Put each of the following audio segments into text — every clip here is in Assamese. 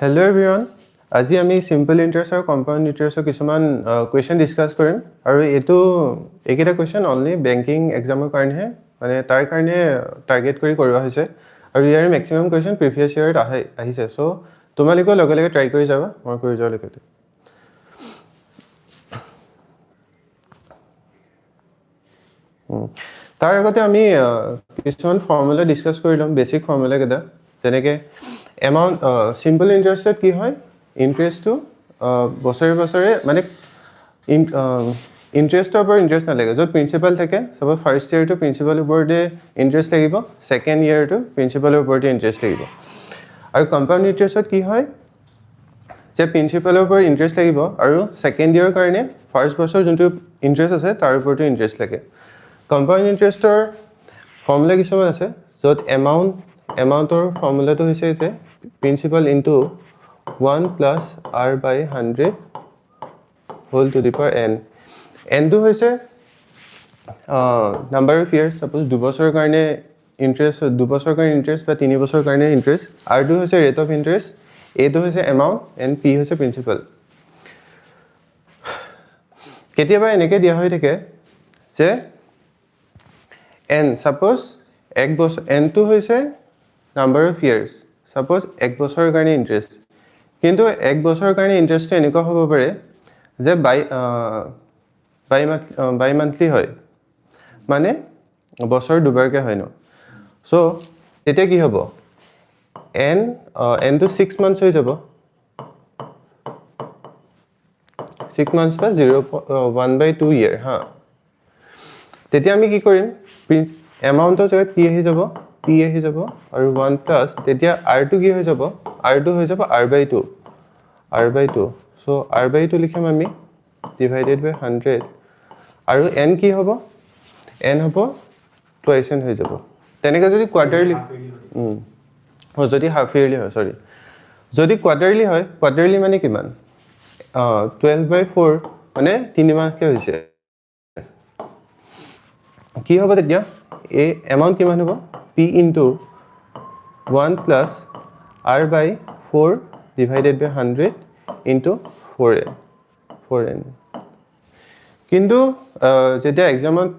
Hello everyone. আজি আমি সিম্পল ইন্টাৰেস্ট আৰু কম্পাউন্ড ইন্টাৰেস্টৰ কিছুমান কোৱেশ্চন ডিসকাস কৰিম আৰু এটো একেটা কোৱেশ্চন অনলি বেংকিং এক্সামৰ কাৰণে মানে তাৰ কাৰণে টাৰ্গেট কৰি কৰা হৈছে আৰু ইয়াৰ ম্যাক্সিমাম কোৱেশ্চন প্ৰিভিয়াস ইয়াৰত আহিছে সো তোমালোকে লগে লগে ট্ৰাই কৰি যাবা মই কৰি যাও লগে তাৰ আগতে আমি কিছুমান ফৰ্মুলা ডিসকাস কৰি লম বেসিক ফৰ্মুলা কেইটা যেনেকৈ amount simple interest কি হয় interest to বছৰে বছৰে মানে interest ওপৰ interest না লাগে যত principal থাকে সব ফাৰ্স্ট ইয়াৰ টু principal ওপৰতে interest লাগিব সেকেন্ড ইয়াৰ টু principal ওপৰতে interest লাগিব আৰু compound interest কি হয় যে principal ওপৰ interest লাগিব আৰু সেকেন্ড ইয়াৰ কাৰণে ফাৰ্স্ট বছৰ যোনটো interest আছে তাৰ ওপৰতে interest লাগে compound interestৰ ফৰ্মুলা কিছুমান আছে যত amountৰ ফৰ্মুলাটো হৈছে যে principal into 1 plus r by 100 whole to the power n to hoise number of years suppose 2 বছৰ কাৰণে interest 2 বছৰ কাৰণে interest বা 3 বছৰ কাৰণে interest r to hoise rate of interest a to hoise amount and p hoise principal কেতিয়াবা এনেকৈ দিয়া হৈ থাকে যে n suppose এক বছৰ n to hoise number of years suppose এক বছৰৰ কাৰণে interest কিন্তু এক বছৰৰ কাৰণে interest এনেকুৱা হ'ব পাৰে যে বাই মান্থলি হয় মানে বছৰ দুবাৰকে হয় ন সো এতিয়া কি হ'ব n to 6 months হৈ যাব 6 months বা 1/2 year হা তেতিয়া আমি কি কৰিম এমাউন্টৰ জায়গাত কি আহি যাব p আহি যাব আৰু 1 প্লাস তেতিয়া r2 কি হৈ যাব r2 হৈ যাব r/2 সো r/2 লিখিম আমি ডিভাইডেড বাই 100 আৰু n কি হ'ব n হ'ব টুৱাইস n হৈ যাব তেনেকৈ যদি কোৱাৰ্টাৰলি যদি হাফ ইয়াৰলি হয় সৰি যদি কোৱাৰ্টাৰলি হয় কোৱাৰ্টাৰলি মানে কিমান 12/4 মানে 3 মাহকে হৈছে কি হ'ব তেতিয়া a amount কিমান হ'ব p into 1 plus r by 4 divided by 100 into 4n কিন্তু যেতিয়া এক্সামত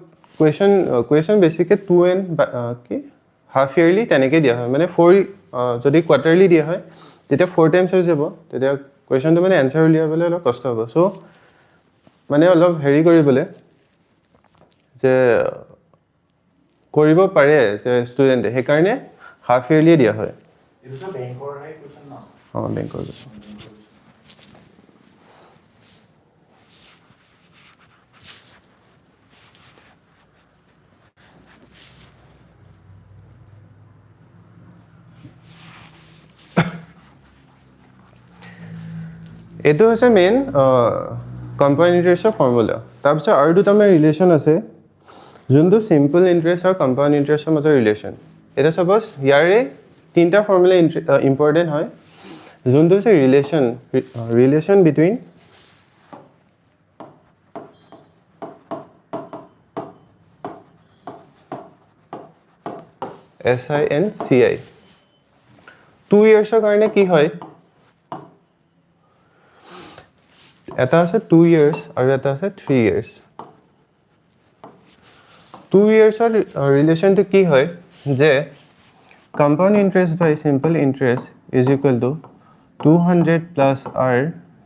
কোৱেশ্চন বেসিকে 2n কি হাফ ইয়াৰলি তেনেকৈ দিয়া হয় মানে 4 যদি কোৱাৰ্টাৰলি দিয়া হয় তেতিয়া 4 টাইমছ হৈ যাব তেতিয়া কোৱেশ্চনটো মানে আনসাৰ উলিয়াবলৈ অলপ কষ্ট হ'ব সো মানে অলপ হেৰি কৰিবলৈ যে কৰিব পাৰে যে ষ্টুডেন্টে সেই কাৰণে হাফ ইয়াৰলি দিয়া হয় এটা বেংকৰ ৰাই কোৱেশ্চন না বেংকৰ কোৱেশ্চন এটো হৈছে মেইন কম্পাউন্ড ইন্টাৰেষ্টৰ ফৰ্মুলা তাৰপিছত আৰু দুটামান ৰিলেশ্যন আছে যোনটো সিম্পল ইন্টাৰেষ্ট আৰু কম্পাউন্ড ইন্টাৰেষ্টৰ মাজৰ ৰিলেশ্যন এটা সাপোজ ইয়াৰে তিনটা ফৰ্মুলা ইম্পৰ্টেন্ট হয় যোনটো হৈছে relation between SI and CI 2 ইয়াৰ্ছৰ কাৰণে কি হয় এটা আছে 2 ইয়াৰ্ছ আৰু এটা আছে 3 ইয়াৰ্ছ 2 ইয়াৰ্ছৰ ৰিলেশ্যনটো কি হয় যে compound interest by simple interest is equal to 200 plus r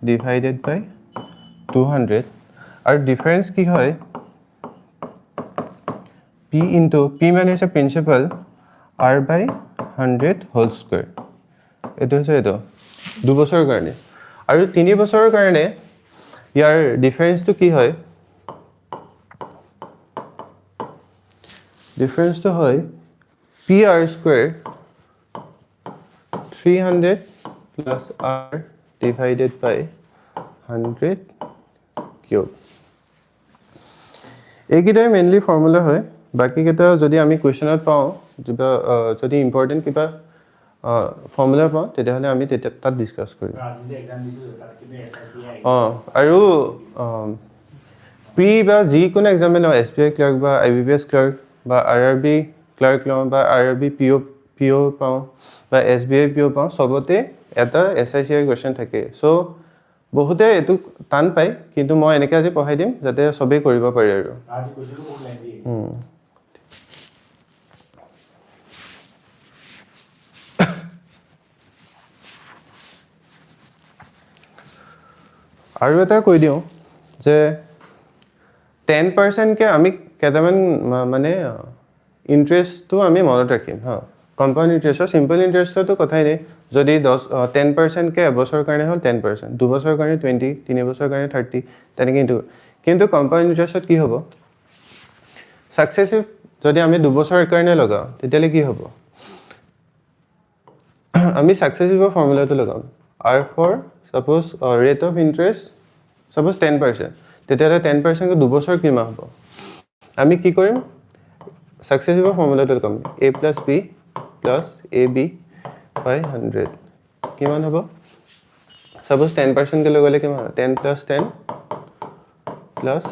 divided by 200 আৰু ডিফাৰেন্স কি হয় p into p মানে হৈছে principal r by 100 whole square এটো হৈছে এটো 2 বছৰৰ কাৰণে আৰু 3 বছৰৰ কাৰণে ইয়াৰ ডিফাৰেন্সটো কি হয় ডিফাৰেন্সটো হয় pr square 300 plus r divided by 100 cube এইকেইটাই মেইনলি ফৰ্মুলা হয় বাকি কেইটা যদি আমি কোৱেশ্চনত পাওঁ যদি ইম্পৰ্টেন্ট কিবা ফৰ্মুলা পাওঁ তেতিয়াহলে আমি তাত ডিসকাস কৰিম আজি যে এক্সাম দিছো তাত কিবা SSI আৰু প্ৰি বা যিকোনো এক্সাম লওঁ SBI Clerk বা IBPS Clerk বা RRB Clerk লওঁ বা RRB PO পাওঁ বা SBI PO পাওঁ সবতে এটা SICR কোৱেশ্চন থাকে সো বহুতে এটো টান পায় কিন্তু মই এনেকৈ আজি পঢ়াই দিম যাতে সবেই কৰিব পাৰে আৰু আজি কোৱেশ্চনটো বহুত লেন্থি আৰু এটা কৈ দিওঁ যে 10% কে আমি কেইটামান মানে ইন্টাৰেষ্টটো আমি মনত ৰাখিম হা কম্পাউণ্ড ইন্টাৰেষ্ট সিম্পল ইন্টাৰেষ্টটো কথাই নাই যদি 10% কে এবছৰৰ কাৰণে হ'ল 10% দুবছৰৰ কাৰণে 20 তিনি বছৰৰ কাৰণে 30 তেনেকৈ কিন্তু কম্পাউণ্ড ইন্টাৰেষ্টত কি হ'ব সাকসেসিভ যদি আমি দুবছৰৰ কাৰণে লগাও তেতিয়ালে কি হ'ব আমি সাকসেসিভৰ ফৰ্মুলাটো লগাম R for suppose rate of interest suppose 10% তেতিয়ালে 10% কে দুবছৰ কিমান হ'ব আমি কি কৰিম সাকসেসিভৰ ফৰ্মুলাটো লগাম A plus B plus AB by 100 কিমান হ'ব suppose 10% কে লগালে কিমান হ'ব 10 plus 10 plus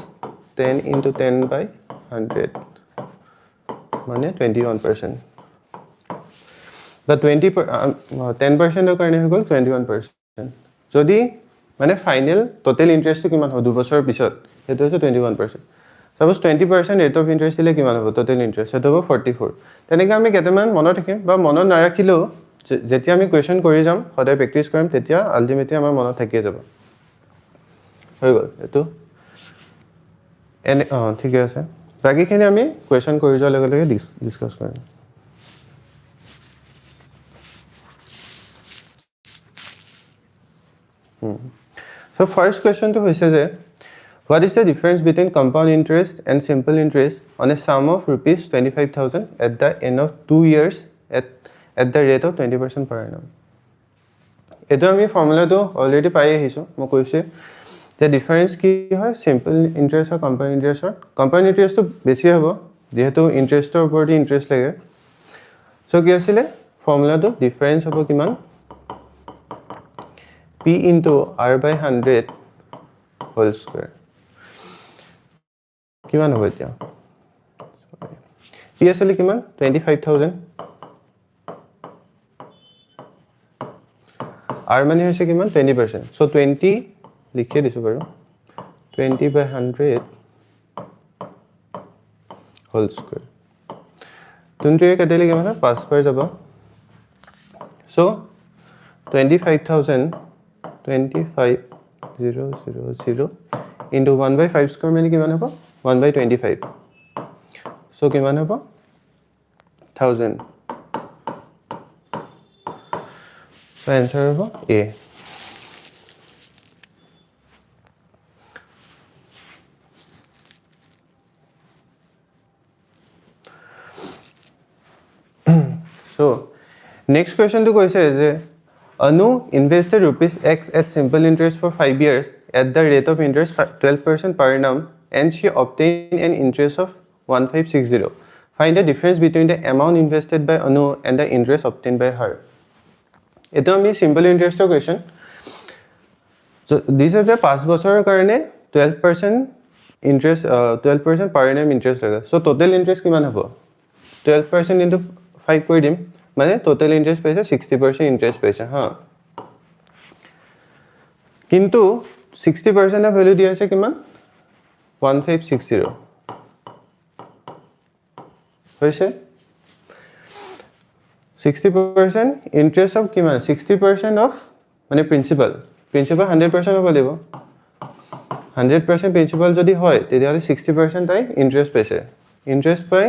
10 into 10 by 100 মানে 21% the 10% কাৰণে হৈ গ'ল 21% যদি মানে ফাইনাল টোটাল ইন্টাৰেষ্টটো কিমান হ'ব দুবছৰৰ পিছত সেইটো হৈছে 21% suppose 20% rate of interest দিলে কিমান হ'ব টোটাল ইন্টাৰেষ্ট সেইটো হ'ব 44 তেনেকৈ আমি কেইটামান মনত ৰাখিম বা মনত নাৰাখিলেও যেতিয়া আমি কোৱেশ্চন কৰি যাম সদায় প্ৰেক্টিছ কৰিম তেতিয়া আলটিমেটলি আমাৰ মনত থাকিয়ে যাব হৈ গ'ল এইটো ঠিকে আছে বাকীখিনি আমি কোৱেশ্চন কৰি যোৱাৰ লগে লগে ডিছকাছ কৰিম So first question to hoise je what is the difference between compound interest and simple interest on a sum of rupees 25,000 at the end of 2 years at the rate of 20% per annum eto ami formula to already pai ahisu mo koise the difference ki hoy simple interest or compound interest to beshi hobo jehetu interest or upor interest lage so ki asile formula to difference hobo kiman P into R by 100 whole square. কিমান হ'ব এতিয়া P আসলে কিমান 25,000 R মানে হৈছে কিমান 20% so 20 লিখি দিছো বাৰু 20 by 100 whole square 20 কাটিলে কিমান হয় 5 বাৰ যাব so 25,000 25,000 into 1 by 5 square মানে কিমান হ'ব 1 by 25 so কিমান হ'ব 1000 so answer হ'ব A so next question to কৈছে যে Anu invested rupees X at simple interest for 5 years at the rate of interest 12% per annum and she obtained an interest of 1560. Find the difference between the amount invested by Anu and the interest obtained by her. Ito ami simple interest question. So this is a 5 বছৰৰ কাৰণে 12% interest 12% per annum interest লাগে. So total interest কিমান হ'ব 12% into 5 কৰি দিম মানে total interest পাইছে 60% interest পাইছে হা কিন্তু 60% এর ভ্যালু দিয়া আছে কিমান 1560 হইছে 60% interest of কিমান 60% of মানে principal 100% হ'ব লাগিব 100% principal যদি হয় তেতিয়াহলে 60% তাই interest পাইছে interest পাই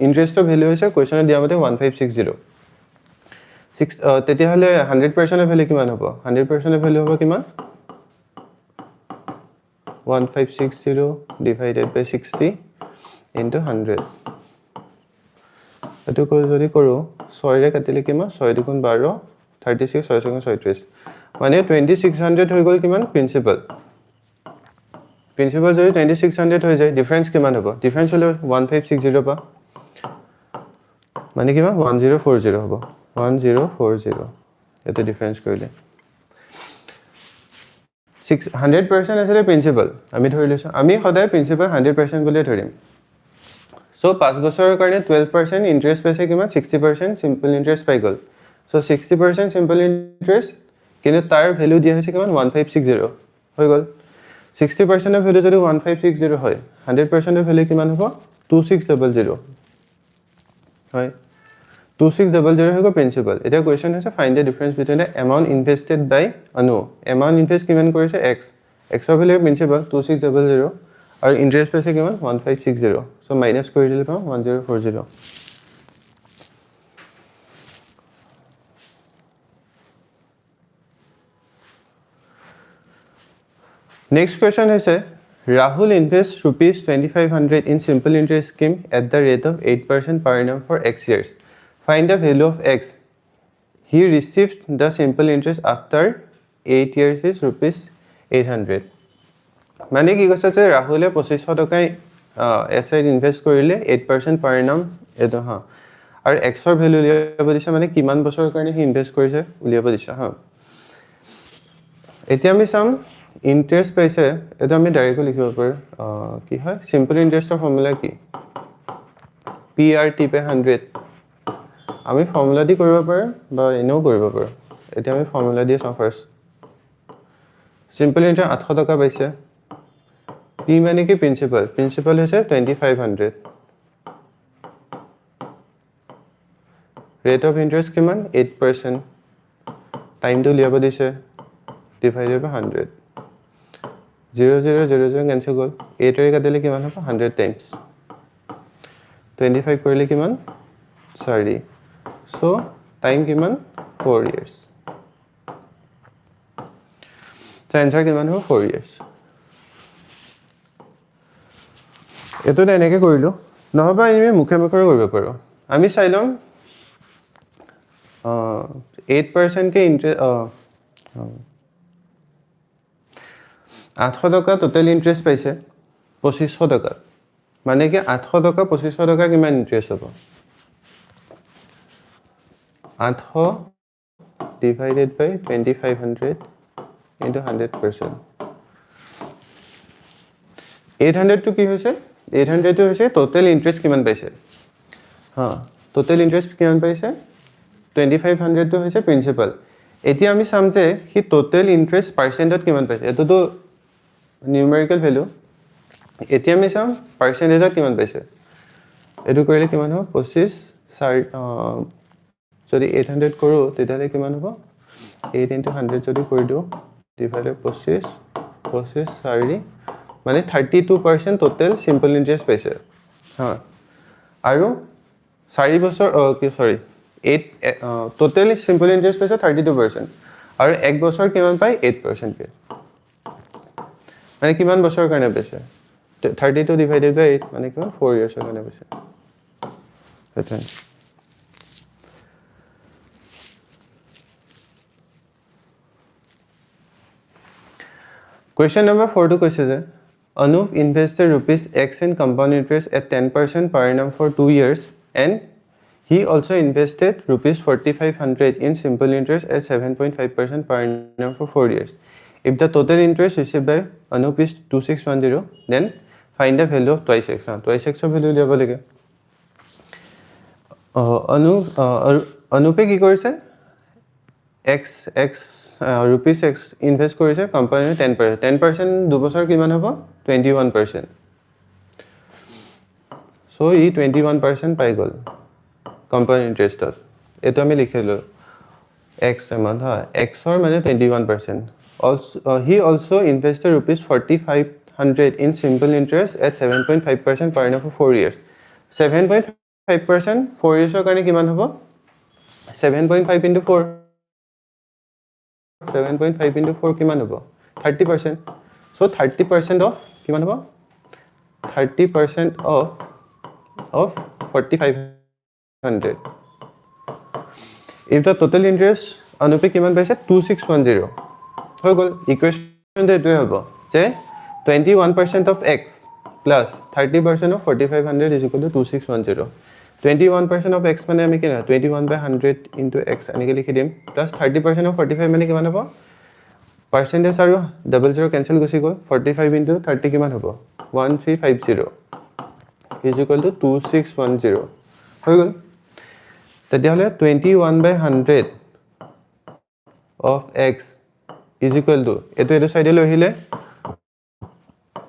interest of value হৈছে কোৱেশ্চনত দিয়া মতে 1560 তেতিয়াহলে 100% of value কিমান হ'ব 100% of value হ'ব কিমান 1560 divided by 60 into 100 এটো যদি কৰো 6 ৰে কাটিলে কিমান 6 দুগুণ 12 36 6 দুগুণ 36 মানে 2600 হৈ গল কিমান প্ৰিন্সিপাল যদি 2600 হৈ যায় ডিফাৰেন্স কিমান হ'ব ডিফাৰেন্স হলো 1560 পা মানে কিমান 1040 হ'ব 1040 এটো ডিফাৰেন্স কৰিলে 100% আছে প্ৰিন্সিপাল আমি ধৰি লৈছো আমি সদায় প্ৰিন্সিপাল 100% বুলি ধৰিম So 5 বছৰৰ কাৰণে 12% ইন্টাৰেষ্ট পাইছে কিমান 60% সিম্পল ইন্টাৰেষ্ট পাই গল so 60% সিম্পল ইন্টাৰেষ্ট কিন্তু তাৰ ভ্যালু দিয়া হৈছে কিমান 1560 হৈ গল 60% অফ ভ্যালু যদি 1560 হয় 100% অফ ভ্যালু কিমান হ'ব 2600 হয় 2600 হৈ গল প্ৰিন্সিপাল এটা কোৱেশ্চন হৈছে find the difference between the amount invested by Anu amount invest কিমান কৰিছে x x of value principal 2600 আৰু ইন্টাৰেষ্ট পাইছে কিমান 1560 so মাইনাস কৰি দিলে পাম 1040 Next question is Rahul invests rupees 2500 in simple interest scheme at the rate of 8% per annum for X years. Find the value of X. He received the simple interest after 8 years is rupees 800. মানে কি কৈছে যে ৰাহুলে 2500 টকা এসআই ইনভেস্ট কৰিলে 8% per annum এটো হা আৰু X ৰ ভ্যালু উলিয়াব দিছে মানে কিমান বছৰৰ কাৰণে হি ইনভেস্ট কৰিছে উলিয়াব দিছে হা এতিয়া আমি চাম ইন্টাৰেস্ট পাইছে এটা আমি ডাইৰেক্টলি লিখিব পাৰো কি হয় সিম্পল ইন্টাৰেস্টৰ ফৰ্মুলা কি PRT पे 100 আমি ফৰ্মুলা দি কৰিব পাৰো বা এনেও কৰিব পাৰো এটা আমি ফৰ্মুলা দি চাম ফাৰ্স্ট সিম্পল ইন্টাৰেস্ট 800 টকা পাইছে P মানে কি প্ৰিন্সিপাল প্ৰিন্সিপাল হৈছে 2500 ৰেট অফ ইন্টারেস্ট কিমান 8% টাইম টো লিয়াব দিছে ডিভাইডেড বাই 100 0000 cancel গল 8 ৰে কাটিলে কিমান হ'ব 100 টাইমস 25 কৰিলে কিমান 40 so টাইম কিমান 4 years so answer কিমান হ'ব 4 years এটো এনেকৈ কৰিলো নহবা আমি মুখে মুখে কৰিব পাৰো আমি চাইলম 8% কে ইন্টারেস্ট 800 টকা টোটাল ইন্টারেস্ট পাইছে 2500 টকা মানে কি 800 টকা 2500 টকা কিমান ইন্টারেস্ট হ'ব 800 divided by 2500 into 100% 800 to কি হৈছে 800 to হৈছে টোটাল ইন্টারেস্ট কিমান পাইছে হা টোটাল ইন্টারেস্ট কিমান পাইছে 2500 to হৈছে প্ৰিন্সিপাল এতিয়া আমি চাম যে হি টোটাল ইন্টারেস্ট পার্সেন্টত কিমান পাইছে এটো তো numerical value এতিয়া আমি চাম পার্সেন্টেজত কিমান পাইছে এটো কৰিলে কিমান হ'ব 25 যদি 800 কৰো তেতিয়ালে কিমান হ'ব 8 into 100 যদি কৰি দিও ডিভাইডেড 25 4 মানে 32% টোটাল সিম্পল ইন্টাৰেস্ট পাইছে হা আৰু 4 বছৰ কি সৰি 8 টোটাল সিম্পল ইন্টাৰেস্ট পাইছে 32% আৰু 1 বছৰ কিমান পাই 8% পাই মানে কিমান বছৰৰ কাৰণে পাইছে 32 divided by 8 মানে কিমান 4 ইয়াৰ্ছৰ কাৰণে পাইছে এটা Question number 4 to কৈছে যে Anup invested rupees X in compound interest at 10% per annum for 2 years and he also invested rupees 4500 in simple interest at 7.5% per annum for 4 years. If the total interest received by Anup is 2610, then find the value of twice X. Twice X of value লিয়াব লাগে Anupe কি কৰিছে X rupees X invest কৰিছে কোম্পানী 10% দুবছৰ কিমান হ'ব 21% so ই 21% পাই গল কোম্পানী ইন্টারেস্টত এটো আমি লিখিলো X amount ha X or মানে 21% also he also invested rupees 4500 in simple interest at 7.5% per annum for 4 years 7.5% 4 years কাৰণে কিমান হ'ব 7.5 into 4 7.5 into 4 কিমান হ'ব 30% so 30% of কিমান হ'ব 30% of 4500 if the total interest Anupe কিমান পাইছে 2610 হৈ গল ইকুয়েশন এটো হ'ব যে 21% of x plus 30% of 4500 is equal to 2610 21% of x মানে আমি কি না 21/100 into x এনেকে লিখি দিম plus 30% of 45 মানে কিমান হ'ব পার্সেন্টেজ আৰু ডাবল জিরো ক্যান্সেল গুছি গল 45 into 30 কিমান হ'ব 1350 is equal to 2610 হৈ গ'ল তেতিয়াহ'লে 21/100 of x is equal to এইটো সাইডে লৈ আহিলে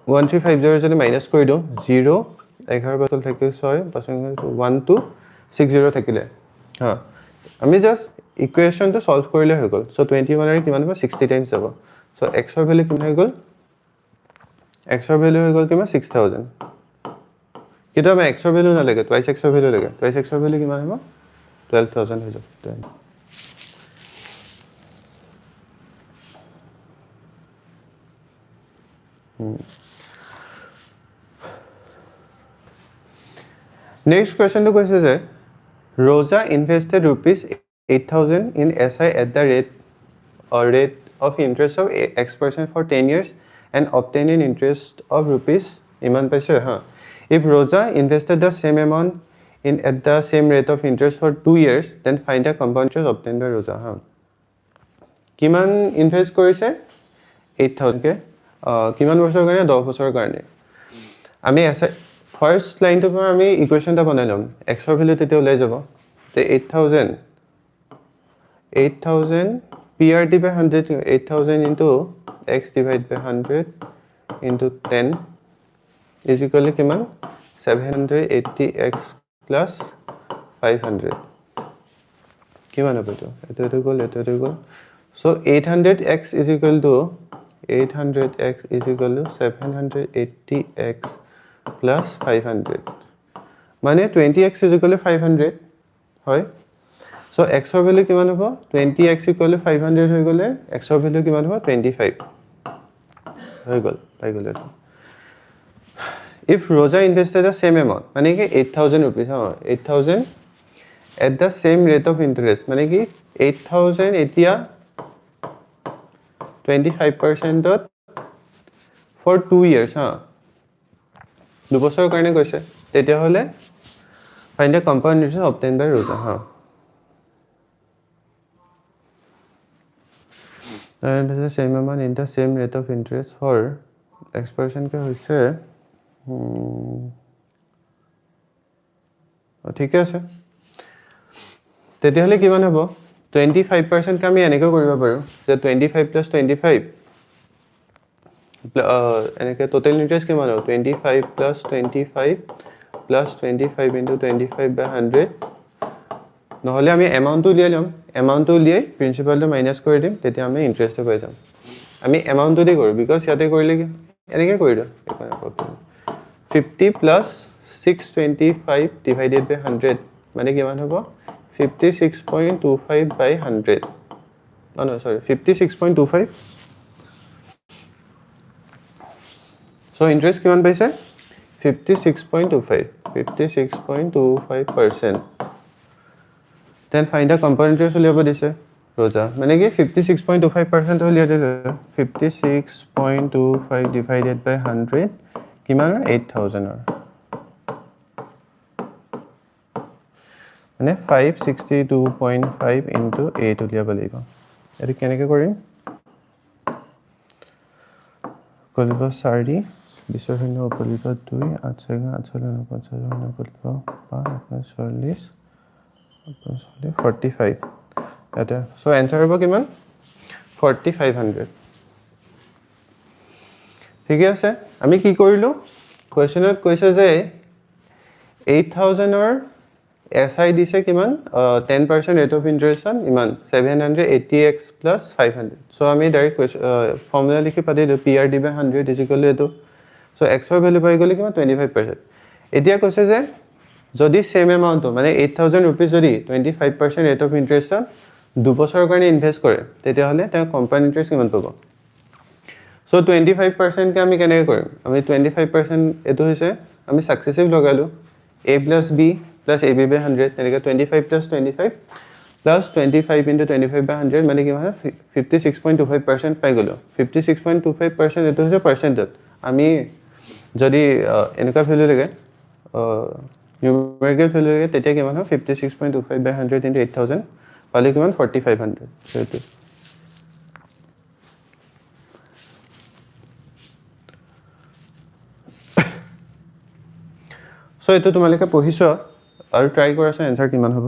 1350 যদি মাইনাস কৰি দিওঁ 0 11 বটল থাকিলে 6 1260 থাকিলে হা আমি জাস্ট ইকুয়েশনটো সলভ কৰিলে হৈ গ'ল সো 21 আৰু কিমান হ'ব 60 টাইমছ যাব সো x ৰ ভ্যালু কিমান হৈ গ'ল x ৰ ভ্যালু হৈ গ'ল কিমান 6000 কিন্তু আমি x ৰ ভ্যালু নালাগে টুৱাইস x ৰ ভ্যালু লাগে টুৱাইস x ৰ ভ্যালু কিমান হ'ব 12000 হৈ যাব Next question to question is Rosa invested rupees 8,000 in SI at the rate of interest of X% for 10 years and obtained an interest of rupees iman paise ha if Rosa invested the same amount in at the same rate of interest for 2 years then find the compound interest obtained by Rosa ha kiman invest korise 8,000 ke kiman boshor karone 10 boshor karone ami SI First line to আমি ইকুয়েশনটা বনাইলাম x ৰ ভ্যালু তেতে ওলাই যাব তে 8000 PRT by 100 8000 into x divided by 100 into 10 is equal to কিমান 780x plus 500 কিমান হ'ব তো এটো গল so 800x is equal to 780x plus 500 মানে 20x is equal to 500 হয় so x ৰ ভ্যালু কিমান হ'ব 20x equal to 500 হৈ গলে x ৰ ভ্যালু কিমান হ'ব 25 হৈ গল পাই গলে if Rosa invested the same amount মানে কি 8000 rupees 8000 at the same rate of interest মানে কি 8000 এতিয়া 25% for 2 years দুবছৰ কাৰণে কৈছে তেতিয়া হলে find the compound interest obtained by Rosa and the same amount in the same rate of interest for X% কে হৈছে ঠিক আছে তেতিয়া হলে কিমান হ'ব 25% কে আমি এনেকৈ কৰিব পাৰো যে 25 plus 25 এনেকে total interest কিমান হ'ব 25 plus 25 plus 25 into 25 by 100 নহলে আমি amount টো উলিয়াই লম amount টো উলিয়াই principal টো মাইনাস কৰি দিম তেতিয়া আমি interest টো পাই যাম আমি amount টো দি কৰো because ইয়াতে কৰিলে কি এনেকে কৰি দিও 50 plus 625 divided by 100 মানে কিমান হ'ব 56.25 by 100 no sorry 56.25 So interest kiman paise 56.25% then find the compound interest uliabo dise Rosa mane ki 56.25% uliya dile 56.25 divided by 100 kiman 8000 mane 562.5 into 8 uliabo lagibo etu keneke korim koliba 4 20 উপলিপা 2 8 45 এটা সো आंसर হ'ব কিমান 4500 ঠিক আছে আমি কি কৰিলো কোৱেশ্চনত কৈছে যে 8000 ৰ SI দিছে কিমান 10% rate of interest on ইমান 780x plus 500 সো আমি ডাইৰেক্ট ফৰ্মুলা লিখি পাতি দিও PRD by 100 is equal to এটো So x ৰ ভ্যালু পাই গলে কিমান 25% এতিয়া কৈছে যে যদি সেম এমাউন্ট মানে 8000 rupees যদি 25% rate of interest দুবছৰৰ কাৰণে ইনভেস্ট কৰে তেতিয়া হলে তাৰ কম্পাউণ্ড ইন্টাৰেস্ট কিমান পাব সো 25% কে আমি কেনেকৈ কৰিম আমি 25% এটো হৈছে আমি সাকসেসিভ লগালো a plus b plus ab by 100 তেনেকৈ 25 plus 25 plus 25 into 25 by 100 মানে কিমান হয় 56.25% পাই গলো 56.25% এটো হৈছে পার্সেন্টেজ আমি যদি এনেকা ভ্যালু লাগে numerical ভ্যালু লাগে তেতিয়া কিমান হয় 56.25 by 100 into 8000 পালে কিমান 4500 সেইটো সো এটো তোমালোকে পঢ়িছো আৰু ট্ৰাই কৰাছো এনসাৰ কিমান হ'ব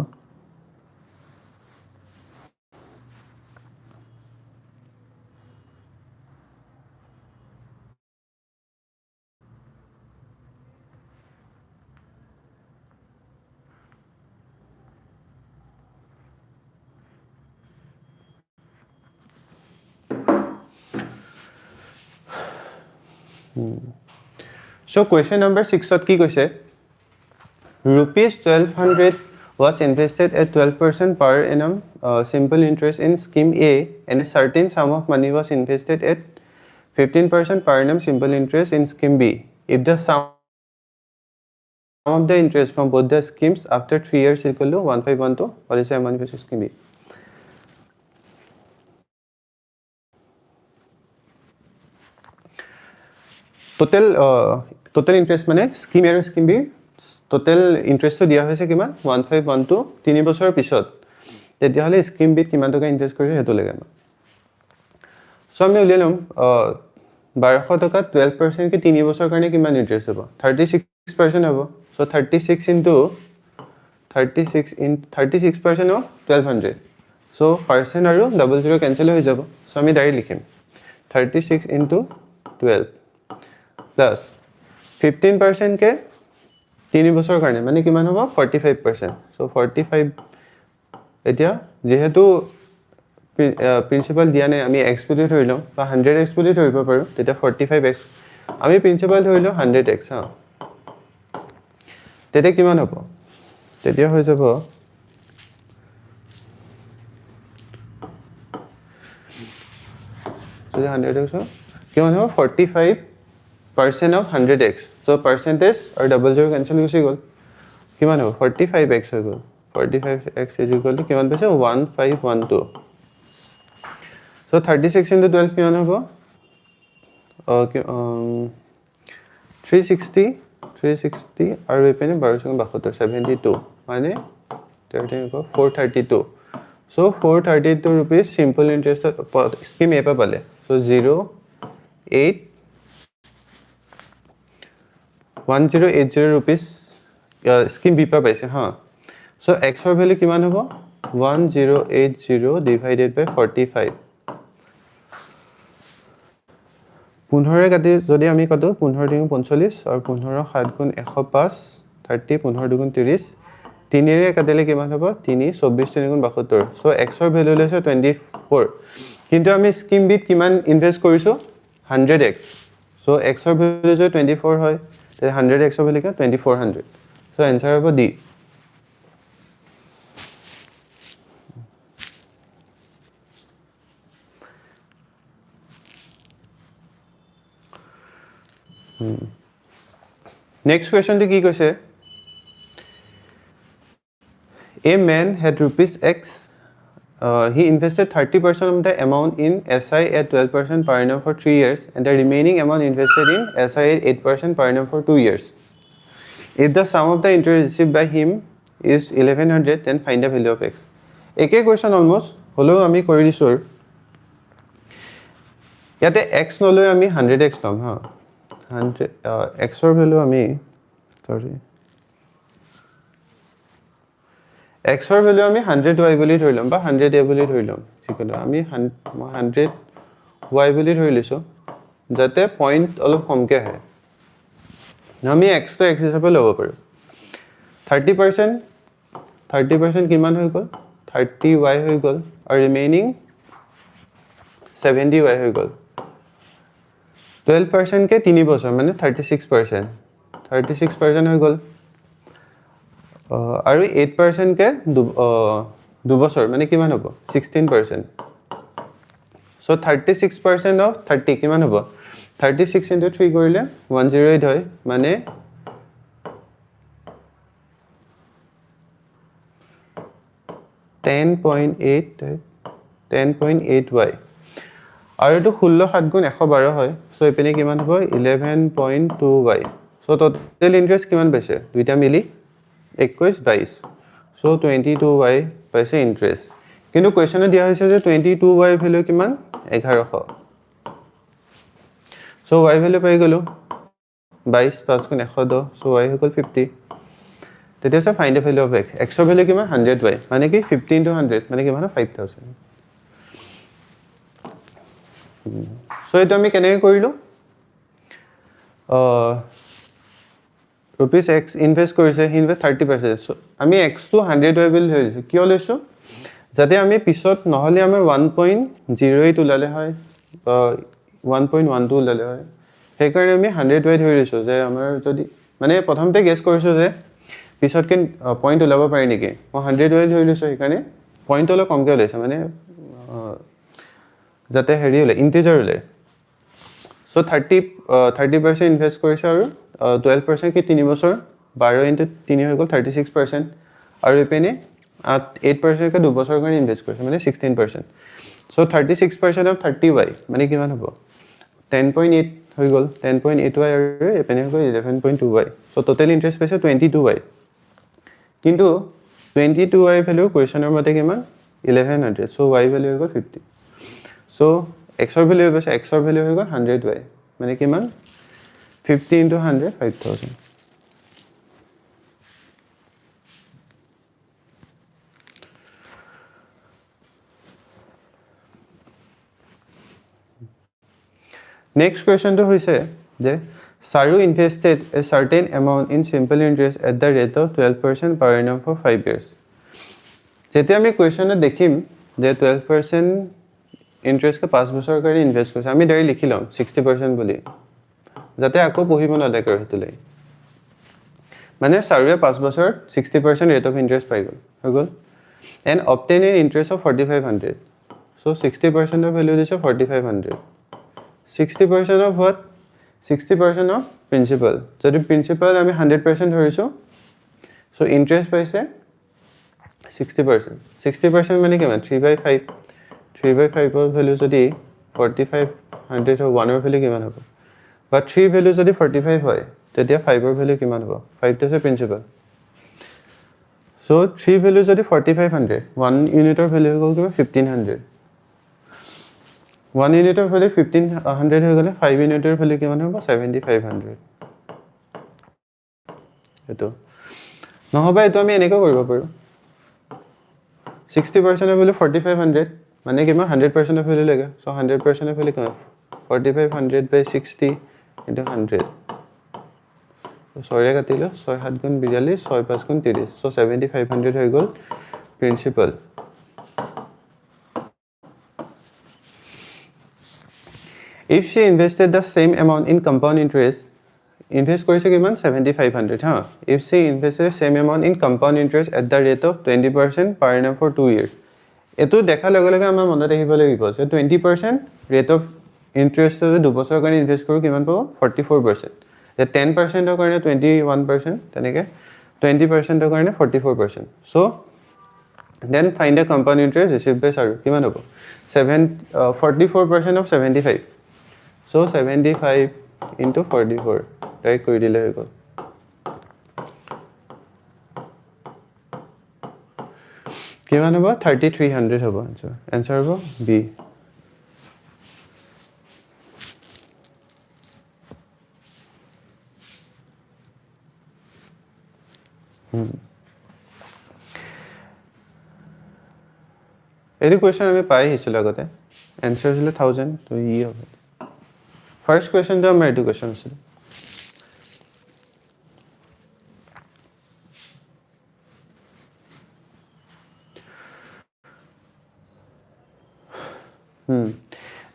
So question number 6 ত কি কৈছে rupees 1200 was invested at 12% per annum simple interest in scheme A and a certain sum of money was invested at 15% per annum simple interest in scheme B. If the sum of the interest from both the schemes after 3 years equal to 1512, what is the amount for scheme B? Total interest মানে scheme A আৰু scheme B total interest to দিয়া হৈছে কিমান 1512 3 বছৰৰ পিছত তেতিয়া হলে scheme B কিমান টকা ইনভেস্ট কৰিছে হেতু লাগে সো আমি উলিয়াম 1200 টকা 12% কে 3 বছৰ কাৰণে কিমান ইন্টাৰেষ্ট হ'ব 36% হ'ব so 36 into 36% of 1200 so percent আৰু ডাবল জিৰো ক্যান্সেল হৈ যাব সো আমি ডাইৰেক্ট লিখিম 36 into 12 plus 15% के 3 বছৰ কাৰণে মানে কিমান হ'ব 45% সো 45 এতিয়া যেহেতু প্ৰিন্সিপাল দিয়া নাই আমি x বুলি ধৰিলো বা 100x বুলি ধৰিব পাৰো তেতিয়া 45x আমি প্ৰিন্সিপাল ধৰিলো 100x হা তেতিয়া কিমান হ'ব তেতিয়া হৈ যাব যদি 100x কিমান হ'ব 45% of 100x so percentage or double zero cancel গুছি গল কিমান হ'ব 45x হৈ গল 45x is equal to কিমান পাইছে 1512 so 36 into 12 কিমান হ'ব 360 আৰু এপিনে 1272 72 মানে 432 so 432 rupees simple interest scheme A pa pale so 1080 rupees scheme B pa paise ha so x or value kiman hobo 1080 divided by 45 15 কাটি যদি আমি কত 15 দুগুণ 45 আৰু 15 7 গুণ 105 30 15 দুগুণ 30 3 ৰে কাটিলে কিমান হ'ব 3 24 3 গুণ 72 সো x ৰ ভ্যালু লৈছে 24 কিন্তু আমি স্কিম বিত কিমান ইনভেস্ট কৰিছো 100x সো x ৰ ভ্যালু যদি 24 হয় তে 100x ৰ ভ্যালু কি 2400 সো आंसर হ'ব D Next question to ki koise A man had rupees X he invested 30% of the amount in SI at 12% per annum for 3 years and the remaining amount invested in SI at 8% per annum for 2 years if the sum of the interest received by him is 1100 then find the value of X eke question almost holo ami kori disur yate X noloi ami 100x lom ha 100 x or value ami sorry x or value ami 100y boli ধৰিলম বা 100a boli ধৰিলম ঠিকনা আমি 100y boli ধৰিলিছো যাতে পয়েন্ট অলপ কমকে আহে আমি x তো x হিচাপে লব পাৰো 30% কিমান হৈ গল 30y হৈ গল আৰু ৰিমেইনিং 70y হৈ গল 12% के 3 বছৰ মানে 36% হৈ গল আৰু 8% के 2 বছৰ মানে কিমান হ'ব 16% so 36% of 30 কিমান হ'ব 36 into 3 কৰিলে 108 হয় মানে 10.8y আৰু এটো 16 7 গুণ 112 হয় সো এপিনে কিমান হ'ব 11.2y সো টোটাল ইন্টারেস্ট কিমান পাইছে দুইটা মিলি 21 22 সো 22y পাইছে ইন্টারেস্ট কিন্তু কোৱেশ্চনে দিয়া হৈছে যে 22y ভ্যালু কিমান 1100 সো y ভ্যালু পাই গলো 22 5 গুণ 110 so y হৈ গ'ল 50 তেতিয়া আছে find the value of x x ৰ ভ্যালু কিমান 100y মানে কি 50 into 100 মানে কিমান 5000 so এটা আমি কেনেকৈ কৰিলো rupees x invest কৰিছে he invest 30% so আমি x to 100y বুলি ধৰিছো কিয় লৈছো যাতে আমি পিছত নহলে আমাৰ 1.08 ওলালে হয় 1.12 ওলালে হয় সেই কাৰণে আমি 100y ধৰিছো যে আমাৰ যদি মানে প্ৰথমতে গেছ কৰিছো যে পিছতকে পইণ্ট ওলাব পাৰি নেকি মই 100y ধৰি লৈছো সেই কাৰণে পইণ্ট অলপ কমকে ওলাইছে মানে যাতে হেৰি ওলাই ইন্টিজাৰ ওলাই so 30% ইনভেস্ট কৰিছে আৰু 12% কি 3 বছৰ 12 into 3 হৈ গ'ল 36% আৰু এপিনে 8% কে 2 বছৰ কাৰণে ইনভেস্ট কৰিছে মানে 16% so 36% of 30y মানে কিমান হ'ব 10.8 হৈ গ'ল 10.8y আৰু এপিনে হৈ গ'ল 11.2y so total interest পাইছে 22y কিন্তু 22y ভ্যালু কোৱেশ্চনৰ মতে কিমান 1100 so y ভ্যালু হৈ গ'ল 50 so x ৰ ভ্যালু হৈ গৈছে x ৰ ভ্যালু হৈ গ'ল 100y মানে কিমান 50 into 100 5000 next question to hoise je Saru invested a certain amount in simple interest at the rate of 12% per annum for 5 years jete ami question dekhim je 12% interest ke 5 বছৰ কৰি ইনভেস্ট কৰিছে আমি ডাইৰেক্ট লিখিলাম 60% বুলি যাতে আকো পঢ়িব নালাগে আৰু হেতুলৈ মানে সাৰুৱে 5 বছৰ 60% rate of interest পাই গ'ল হৈ গ'ল and obtain an interest of 4500 so 60% of value দিছে 4500 60% of what 60% of principal যদি principal আমি 100% ধৰিছো so interest পাইছে 60% মানে কিমান 3/5 3/5 of value যদি 4500 or 1 of value কিমান হ'ব but 3 value যদি 45 হয় তেতিয়া 5 of value কিমান হ'ব 5 টো আছে principal so 3 value যদি 4500 1 unit of value হৈ গ'ল 1500 1 unit of value 1500 হৈ গ'লে 5 unit of value কিমান হ'ব 7500 এটো নহবা এটো আমি এনেকৈ কৰিব পাৰো 60% of value 4500 মানে কিমান 100% of value লাগে so 100% of value কিমান 4500 by 60 into 100 so 6 কাটিলো 6 7 গুণ 42 6 5 গুণ 30 so 7500 হৈ গ'ল principal if she invested the same amount in compound interest invest কৰিছে কিমান 7500 ha if she invested the same amount in compound interest at the rate of 20% per annum for 2 years এটো দেখা লগে লগে আমাৰ মনত আহিব লাগিব যে 20% rate of interest যদি 2 বছৰ কাৰণে ইনভেস্ট কৰো কিমান পাবো 44% যে 10% ৰ কাৰণে 21% তেনেকে 20% ৰ কাৰণে 44% so then find the compound interest received by Saru কিমান হ'ব 44% of 75 so 75 into 44 right কৰি দিলে হৈ গ'ল কিমান হ'ব 3300 হ'ব answer হ'ব b এই কোৱেশ্চন আমি পাই হিছিল আগতে answer ছিল 1000 তো ই হবে first question তো আমাৰ এইটো কোৱেশ্চন আছিল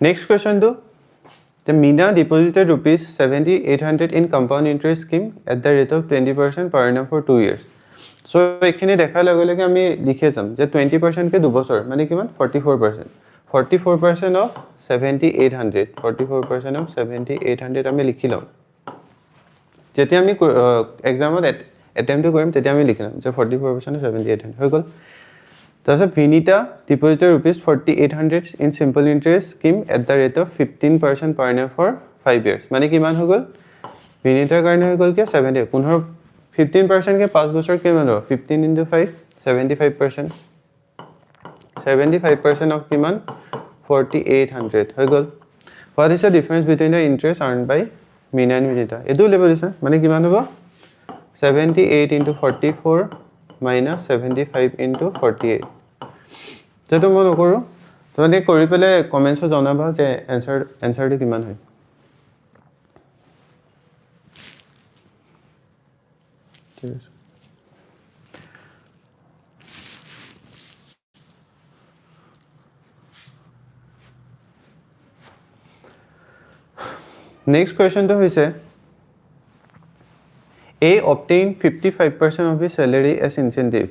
next question to the Meena deposited rupees 7800 in compound interest scheme at the rate of 20% per annum for 2 years so এখানে দেখা লগে লগে আমি লিখে যাম যে 20% কে 2 বছৰ মানে কিমান 44% 44% of 7800 44% of 7800 আমি লিখিলাম যেতিয়া আমি এক্সামত অ্যাটেম্পট কৰিম তেতিয়া আমি লিখিলাম যে 44% of 7800 হৈ গ'ল তাৰপিছত Vinita deposited rupees 4800 in simple interest scheme at the rate of 15% per annum for 5 years মানে কিমান হৈ গ'ল Vinita কাৰণে হৈ গ'ল কি 70 15% के 5 বছৰ কিমান হ'ব 15 into 5 75% 75% of কিমান 4800 হৈ গ'ল what is the difference between the interest earned by মিনাইন মিনিটা এইটো উলিয়াব দিছে মানে কিমান হ'ব 78 into 44 minus 75 into 48 যেটো মই নকৰো তোমালোকে কৰি পেলে কমেন্টছত জনাবা যে এনসাৰটো কিমান হয় ঠিক আছে Next question to hoise A obtained 55% of his salary as incentive.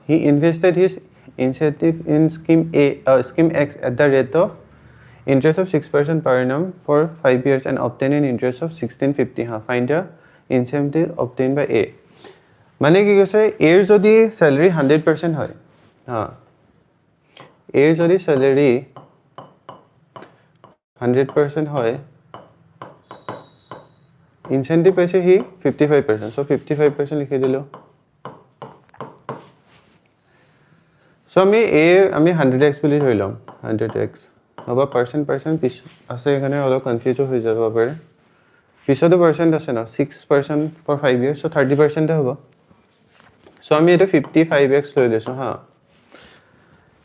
He invested his incentive in scheme X at the rate of interest of 6% per annum for 5 years and obtained an interest of 1650. Find the incentive obtained by A. Mane ki kaise A jodi salary 100% hoy. A jodi salary 100% hoy. Incentive paise he 55%. So 55% likhe dilo. So ami 100x boli thoilom 100x. Aba percent ase ekhane olo confuse hoi jabo pare. Pisodo percent ase na 6% for 5 years so 30% e hobo. So ami eta 55x loi leso ha.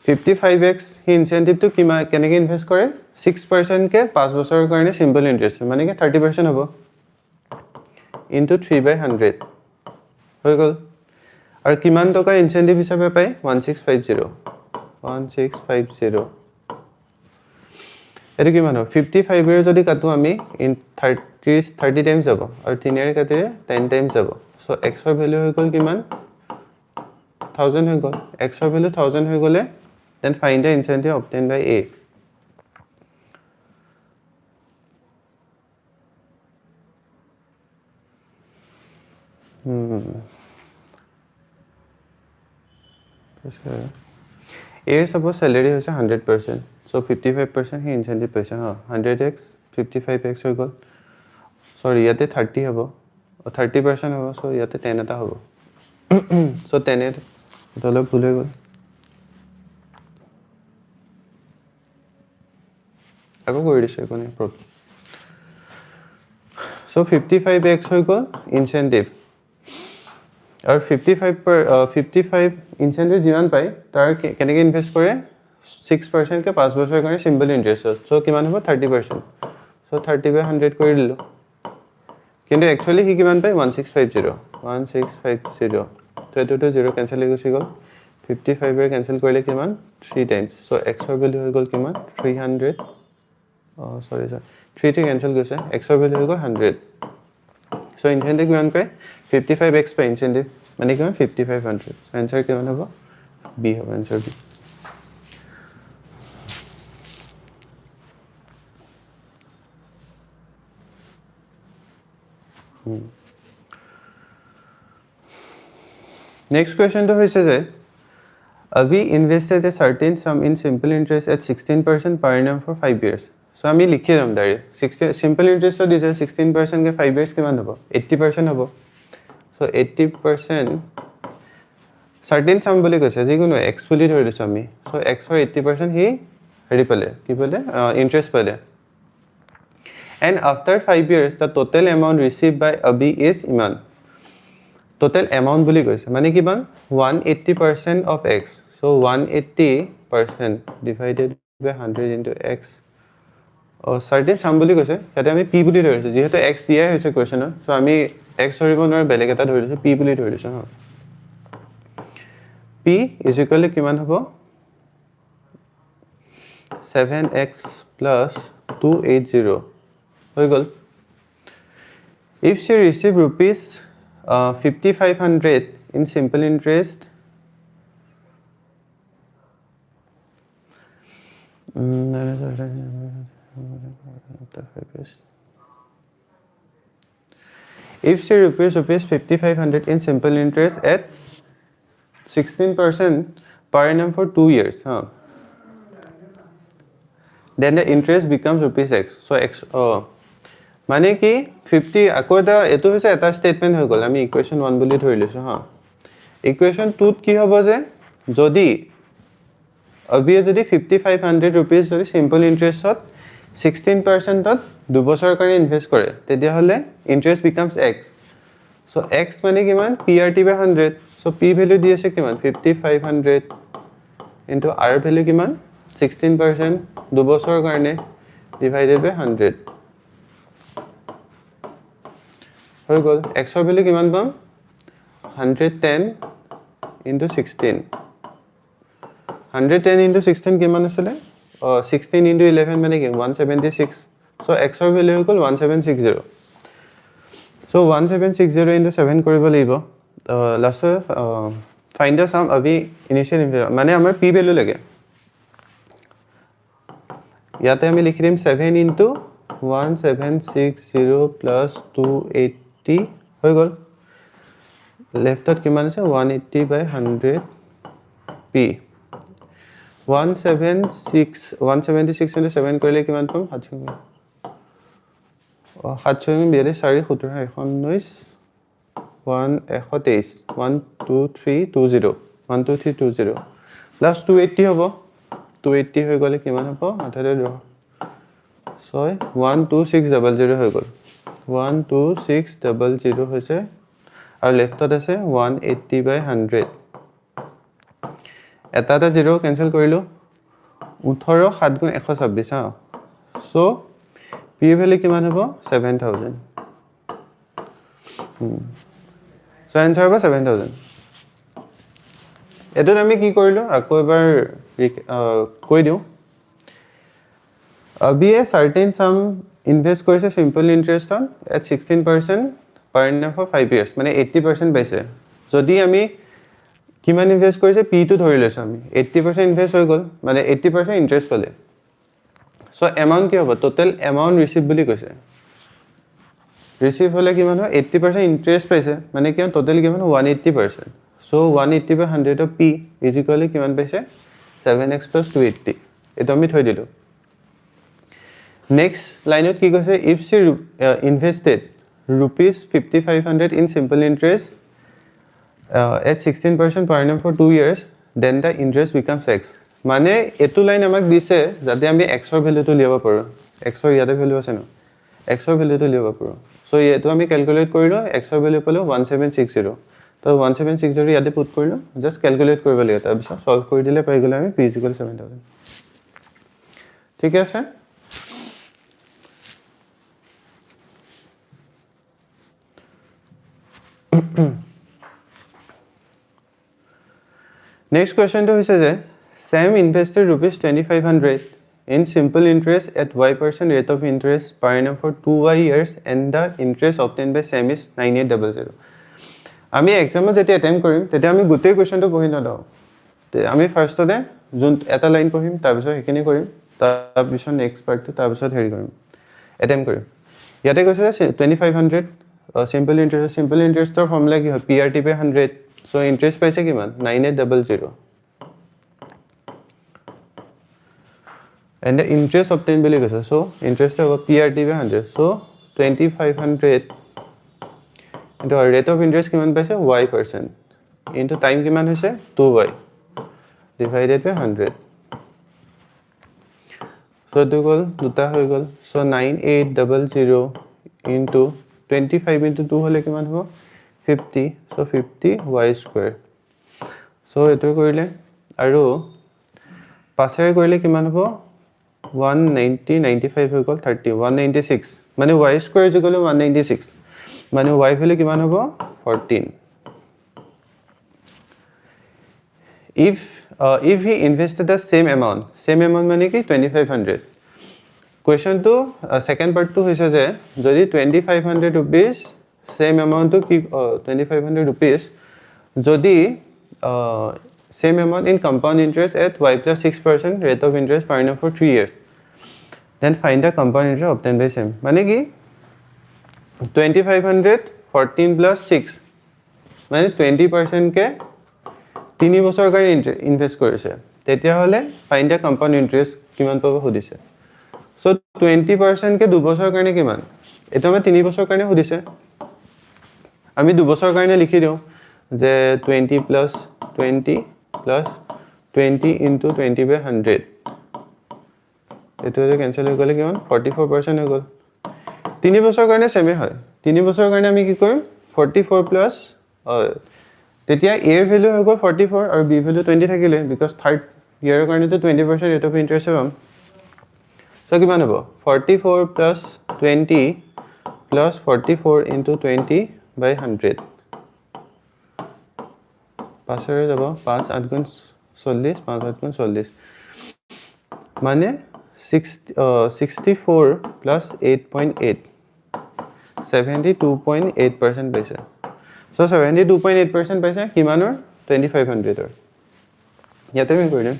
55x he incentive to kima keneke invest kore 6% ke 5 bosor karone simple interest mane ke 30% hobo. Into 3/100 হৈ গল আৰু কিমান টকা ইনসেন্টিভ হিচাপে পাই 1650 এটো কিমান হ'ব 55 এৰ যদি কাটো আমি ইন 30 টাইমছ যাব আৰু 3 এৰ কাটিলে 10 টাইমছ যাব সো x ৰ ভ্যালু হৈ গল কিমান 1000 হৈ গল x ৰ ভ্যালু 1000 হৈ গলে then find the incentive obtained by A A suppose salary hoise 100% so 55% he incentive paise 100x 55x hoy gol sorry yate 30 hobo 30% hobo so yate 10 eta hobo so 10 et dolo bhul hoy gol ago kori dise kone problem so 55x hoy gol incentive और 55 incentive जीवन पाई तार केनेके इन्वेस्ट करे 6% के 5 বছৰ কাৰণে সিম্পল ইন্টাৰেস্ট সো কিমান হ'ব 30% সো 30/100 কৰি দিলো কিন্তু একচুয়ালি হি কিমান পাই 1650 তো এটো 0 ক্যান্সেল হৈ গৈছে গল 55 এর ক্যান্সেল কৰিলে কিমান 3 টাইমস সো x ৰ ভ্যালু হৈ গল কিমান 300 সৰি 3 তে ক্যান্সেল গৈছে x ৰ ভ্যালু হৈ গল 100 So incentive kiman koi 55x pa incentive mane kiman 5500 so answer kiman hobo B hobo answer B Next question to hoise je we invested a certain sum in simple interest at 16% per annum for 5 years So আমি লিখি দিম ডাইরেক্ট 60 সিম্পল ইন্টারেস্ট দিছে 16% কে 5 ইয়ার্স কিমান হ'ব 80% হ'ব সো 80% সার্টেন সাম বুলি কৈছে যিকোনো x বুলি ধৰি দিছো আমি সো x ৰ 80% হি হেৰি পালে কি পালে ইন্টারেস্ট পালে and after 5 years the total amount received by Abi is iman total amount বুলি কৈছে মানে কিমান 180% of x so 180% divided by 100 into x certain sum বুলি কৈছে হেতে আমি p বুলি ধৰিছো যেহেতু x দিয়া হৈছে কোৱেশ্চনত সো আমি x ধৰিব নোৱাৰে বেলেগ এটা ধৰিছো p বুলি ধৰিছো p is equal to কিমান হ'ব 7x plus 280 হৈ গল if she receive rupees 5500 in simple interest If she rupees 5500 in simple interest at 16% per annum for 2 years, then the interest becomes rupees x. So x, মানে কি 50 আকৌ এটো হৈছে এটা স্টেটমেন্ট হৈ গল আমি ইকুয়েশন 1 বুলি ধৰি লৈছো ইকুয়েশন 2 ত কি হ'ব যে যদি অবিয়ে যদি 5500 rupees যদি সিম্পল ইন্টারেস্টত 16% 2 বছৰৰ কাৰণে ইনভেষ্ট কৰে তেতিয়াহ'লে interest becomes x so x মানে কিমান PRT by 100 so p value দি আছে কিমান 5500 into r ভ্যালু কিমান 16% 2 বছৰৰ কাৰণে divided by 100 হৈ গ'ল x ৰ ভ্যালু কিমান পাম 110 into 16 110 into 16 কিমান আছিল 16 into 11 মানে কি 176 so x ৰ ভ্যালু হৈ গ'ল 1760 so 1760 into 7 কৰিব লাগিব লাষ্ট find the sum अभी initial মানে আমাৰ p ভ্যালু লাগে ইয়াতে আমি লিখি দিম 7 into 1760 plus 280 হৈ গ'ল লেফটত কিমান আছে 180 by 100 p 176 into 7 কৰিলে কিমান পাম 742 12320 plus 280 হ'ব 280 হৈ গ'লে কিমান হ'ব আধাৰে ৰ 12600 হৈ গ'ল 12600 হৈছে আৰু লেফটত আছে 180 by 100 এটা জিৰো কেনসেল কৰিলো 18 7 গুণ 126 হা সো p ভ্যালু কিমান হ'ব 7000 সো आंसर হ'ব 7000 এটোত আমি কি কৰিলো আকৌ এবাৰ কৈ দিও अभी a certain sum invest কৰিছে simple interest on at 16% per annum for 5 years মানে 80% পাইছে যদি আমি কিমান ইনভেস্ট কৰিছে p টো ধৰি লৈছো আমি 80% ইনভেস্ট হৈ গ'ল মানে 80% ইন্টাৰেস্ট পালে সো এমাউন্ট কি হ'ব টোটাল এমাউন্ট ৰিসিভ বুলি কৈছে ৰিসিভ হলে কিমান হয় 80% ইন্টারেস্ট পাইছে মানে কি টোটাল কিমান 180% so 180 by 100 of p is equal to কিমান পাইছে 7x plus 280 এটা আমি থৈ দিলো নেক্সট লাইনত কি কৈছে if she invested rupees 5500 in simple interest at 16% per annum for 2 years then the interest becomes x মানে এটো লাইন আমাক দিছে যাতে আমি x ৰ ভ্যালুটো লিয়াব পাৰো x ৰ ইয়াতে ভ্যালু আছে ন x ৰ ভ্যালুটো লিয়াব পাৰো সো এটো আমি ক্যালকুলেট কৰিলো x ৰ ভ্যালু পালো 1760 তো 1760 ইয়াতে পুট কৰিলো জাস্ট ক্যালকুলেট কৰিব লাগে তাৰ পিছত সলভ কৰি দিলে পাই গলে আমি p 7000 ঠিক আছে Next question to is Sam invested rupees 2500 in simple interest at y% rate of interest per annum for 2y years and the interest obtained by Sam is 9800 আমি এক্সামত যেতে অ্যাটেম্প কৰিম তেতে আমি গোটেই কোৱেশ্চনটো পঢ়ি নলও তে আমি ফাৰ্ষ্টতে যোন এটা লাইন পঢ়িম তাৰ পিছত হেখিনি কৰিম তাৰ পিছত নেক্সট পাৰ্টটো তাৰ পিছত হেৰি কৰিম অ্যাটেম্প কৰিম ইয়াতে কৈছে 2500 simple interest ৰ ফৰ্মুলা কি হয় PRT by 100 so interest paise kiman 9800 and the interest obtained boli goise so interest hobo PRT by 100 so 2500 into rate of interest kiman paise y% into time kiman hoise 2y divided by 100 so to gol duta hoy gol so 9800 into 25 into 2 hole kiman hobo 50 so 50 y square so eto korile aru passer korile kiman hobo 190 95 hoy gol 30 196 mane y square is equal to 196 mane y value kiman hobo 14 if he invested the same amount mane ki 2500 question to second part to hoise je jodi 2500 rupees same amount to 2500 rupees jodi same amount in compound interest at y plus 6% rate of interest per annum for 3 years then find the compound interest obtained by same mane ki 2500 14 plus 6 mane 20% ke 3 বছৰ কাৰণে ইনভেস্ট কৰিছে তেতিয়া হলে find the compound interest কিমান পাব সুধিছে so 20% ke 2 বছৰ কাৰণে কিমান এটা আমি 3 বছৰ কাৰণে সুধিছে আমি 2 বছৰ কাৰণে লিখি দিও যে 20 plus 20 plus 20 into 20 by 100 এটো যে ক্যান্সেল হৈ গলে কিমান 44% হৈ গল 3 বছৰৰ কাৰণে সেমে হয় 3 বছৰৰ কাৰণে আমি কি কৰিম 44 প্লাস তেতিয়া a ভ্যালু হৈ গ'ল 44 আৰু b ভ্যালু 20 থাকিলে বিকজ থাৰ্ড ইয়াৰৰ কাৰণে তো 20% ৰেট অফ ইন্টাৰেষ্ট পাম সো কিমান হ'ব 44 plus 20 plus 44 into 20 by 100 পাছৰে যাব 5 8 গুণ 40 5 8 গুণ 40 মানে 64 plus 8.8 72.8% পাইছে সো 72.8% পাইছে কিমানৰ 2500 ৰ ইয়াতে আমি কৰি দিম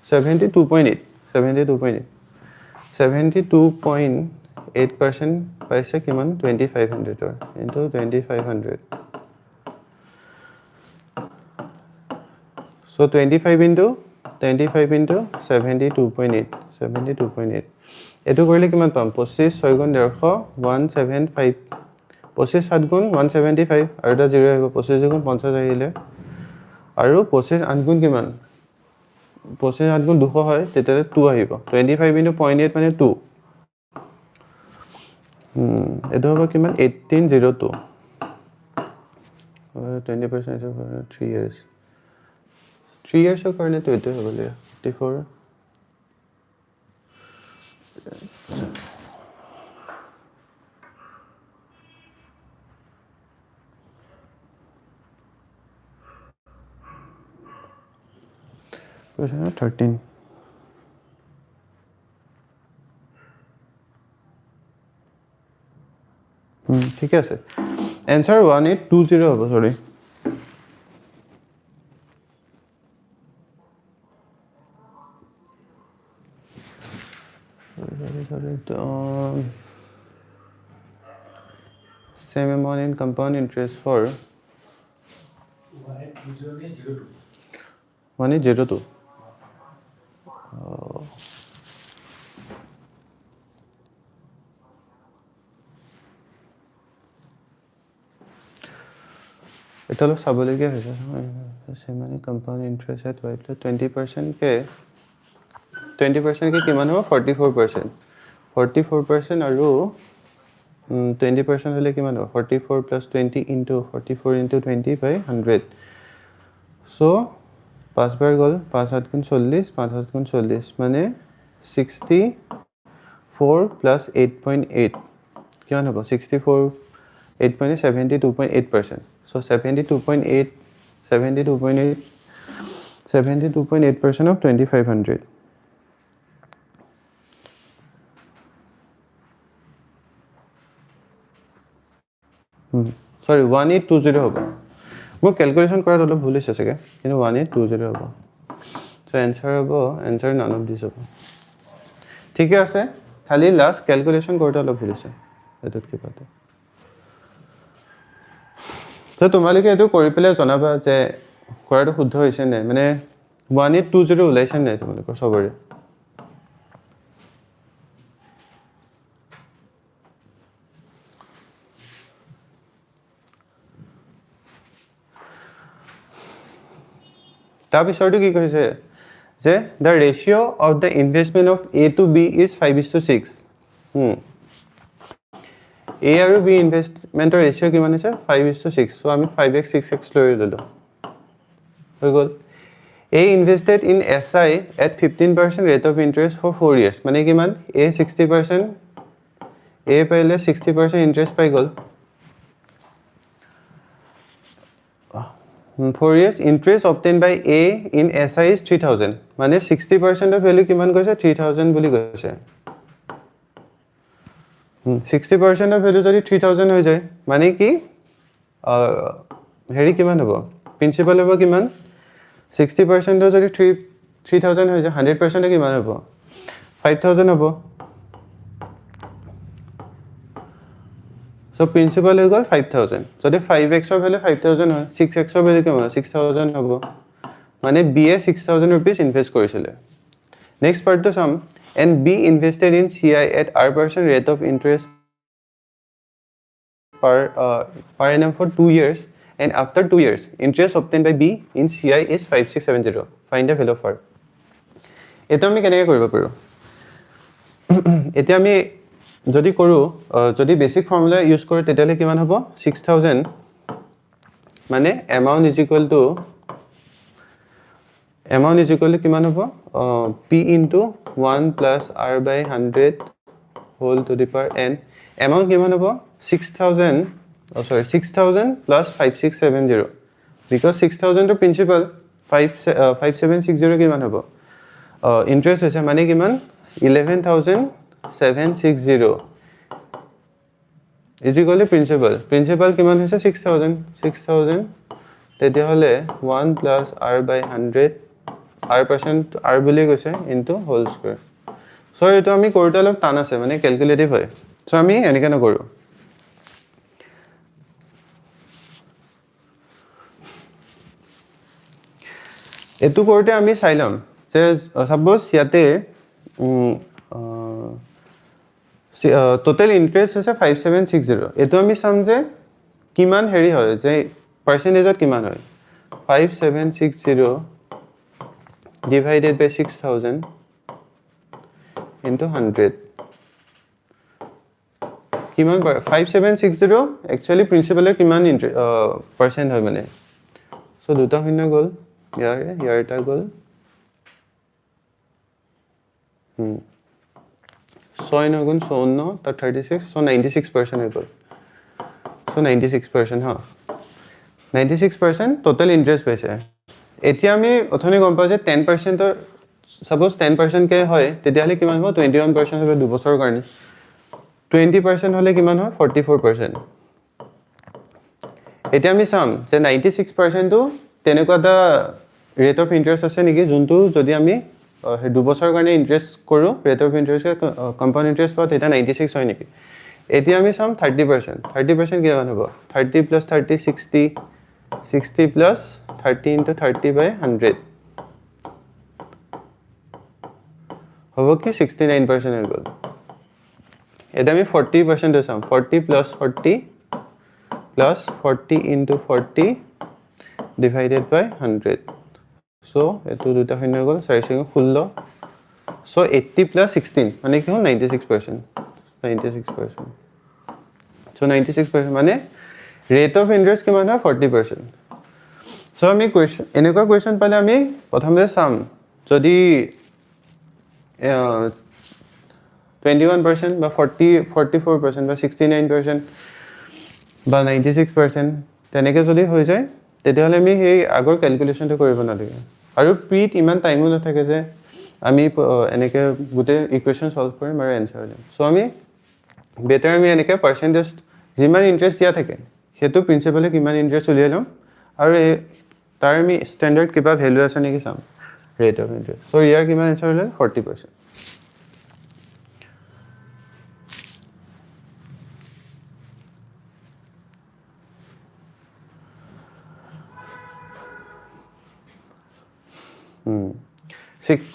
72.8 72.8% paise kiman 2500 or into 2500 so 25 into 72.8 etu korle kiman pam 25 6 gun 175 25 7 gun 175 aru ta 0 hobo 25 gun 50 ahile aru 25 8 gun kiman 25 8 গুণ 200 হয় তেতিয়ালে 2 আহিব 25 into 0.8 মানে 2 এটো হ'ব কিমান 1802 20% of 3 years 3 years of কাৰণে তো এটো হ'ব লে 54 Question 13 ঠিক আছে answer 1820 হ'ব sorry same amount in compound interest for 1802 এটা লোক চাবলগীয়া হৈছে সেমানে কম্পাউণ্ড ইন্টাৰেষ্ট এট 20% কে কিমান হ'ব 44% আৰু 20% হলে কিমান হ'ব 44 plus 20 into 44 into 20 by 100 so 5 বাৰ গল 5 7 গুণ 40 5 7 গুণ 40 মানে 64 plus 8.8 কিমান হ'ব 64 8.8 72.8% so 72.8% of 2500 sorry 1820 হ'ব মই ক্যালকুলেশন কৰাত অলপ ভুল হৈছে চাগে কিন্তু 1820 হ'ব so answer none of these হ'ব ঠিক আছে খালি লাস্ট ক্যালকুলেশন কৰোতে অলপ ভুল হৈছে এটোত কি পাতে সো তোমালোকে এটো কৰি পেলে জনাবা যে কৰাটো শুদ্ধ হৈছে নে মানে 1820 ওলাইছে নে তোমালোকৰ সবৰে তাৰ পিছৰটো কি কৈছে যে the ratio of the investment of A to B is 5:6 A আৰু B ইনভেষ্টমেন্টৰ ৰেশিও কিমান আছে 5:6 সো আমি 5x 6x লৈ ললো হৈ গল A invested in SI at 15% rate of interest for 4 years মানে কিমান A 60% A পাইলে 60% interest পাই গল 4 years interest obtained by A in SI is 3000 মানে 60% of value কিমান কৈছে 3000 বুলি কৈছে 60% of value যদি 3000 হৈ যায় মানে কি হেৰি কিমান হ'ব প্ৰিন্সিপাল হ'ব কিমান 60% যদি 3000 হৈ যায় 100% কিমান হ'ব 5000 হ'ব so principal হৈ গল 5000 যদি 5x of value 5000 হয় 6x of value কিমান 6000 হ'ব মানে B এ 6000 rupees invest কৰিছিলে next part to sum and B invested in CI at R% rate of interest per annum for 2 years and after 2 years interest obtained by B in CI is 5670 find the value of R eto ami keneke koribo paru এতিয়া আমি যদি কৰোঁ যদি বেসিক ফৰ্মুলা ইউজ কৰোঁ তেতিয়াহ'লে কিমান হ'ব 6000 মানে amount is equal to কিমান হ'ব p into 1 plus r by 100 whole to the power n amount কিমান হ'ব 6000 plus 5670 because 6000 to principal 5760 কিমান হ'ব interest হৈছে মানে কিমান 11760 is equal to principal কিমান হৈছে 6000 তেতিয়াহ'লে 1 plus r by 100 r% r বুলি কৈছে into whole square so এইটো আমি কৰোঁতে অলপ টান আছে মানে ক্যালকুলেটিভ হয় so আমি এনেকৈ নকৰোঁ এটো কৰোঁতে আমি চাই লম যে সাপোজ ইয়াতে total interest হৈছে 5760 এটো আমি চাম যে কিমান হেৰি হয় যে পার্সেন্টেজত কিমান হয় 5760 divided by 6000 into 100 কিমান 5760 actually principal কিমান percent হয় মানে so দুটা শূন্য গ'ল ইয়াৰ এটা গ'ল 6 9 গুণ 54 তা 36 so 96% হৈ গ'ল so 96% হা 96% total interest পাইছে এতিয়া আমি অথনি গম পাওঁ যে 10% suppose 10% কে হয় তেতিয়াহ'লে কিমান হ'ব 21% হবে 2 বছৰৰ কাৰণে 20% হলে কিমান হয় 44% এতিয়া আমি চাম যে 96% টো তেনেকুৱা এটা ৰেট অফ ইন্টাৰেষ্ট আছে নেকি যোনটো যদি আমি 2 বছৰৰ কাৰণে ইন্টাৰেষ্ট কৰো rate of interest compound interest পাওঁ তেতিয়া 96 হয় নেকি এতিয়া আমি চাম 30% কিমান হ'ব 30 plus 30 60 plus 30 into 30 by 100 হ'ব কি 69% হৈ গ'ল এটা আমি 40% চাম 40 plus 40 into 40 divided by 100 so এটো দুটা শূন্য গ'ল 4 16 so 80 plus 16 মানে কি হ'ল 96% so 96% মানে rate of interest কিমান হয় 40% so আমি কোৱেশ্চন এনেকুৱা কোৱেশ্চন পালে আমি প্ৰথমতে চাম যদি 21% বা 44% বা 69% বা 96% তেনেকৈ যদি হৈ যায় তেতিয়াহ'লে আমি সেই আগৰ ক্যালকুলেশনটো কৰিব নালাগে আৰু প্ৰিট ইমান টাইমো নাথাকে যে আমি এনেকৈ গোটেই ইকুৱেশ্যন সলভ কৰিম আৰু এনসাৰ দিম সো আমি বেটাৰ আমি এনেকৈ পাৰ্সেন্টেজ যিমান ইন্টাৰেষ্ট দিয়া থাকে হেতু প্ৰিন্সিপালে কিমান ইন্টাৰেষ্ট উলিয়াই লম আৰু তাৰ আমি স্ট্যান্ডাৰ্ড কিবা ভ্যালু আছে নেকি চাম ৰেট অফ ইন্টাৰেষ্ট সো ইয়াৰ কিমান এনসাৰ হ'ল 40%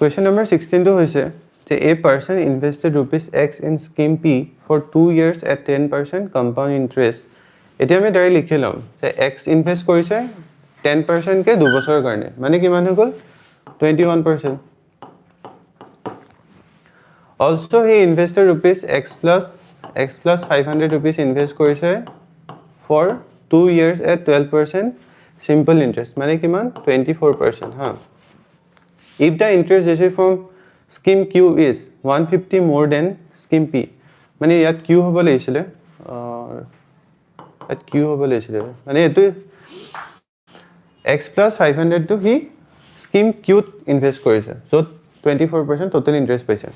Question number 16 to hoise a person invested rupees X in scheme P for 2 years at 10% compound interest. Etia ami direct likhe lom je X invest korise 10% ke 2 বছৰৰ কাৰণে মানে কিমান হৈ গ'ল 21%. Also he invested rupees X plus 500 rupees invest korise for 2 years at 12% simple interest মানে কিমান 24% ha. If the interest received from scheme Q is 150 more than scheme P, মানে ইয়াত Q হ'ব লাগিছিলে ইয়াত Q হ'ব লাগিছিলে মানে এটো X plus 500 to he scheme Q invest কৰিছে so 24% total interest পাইছে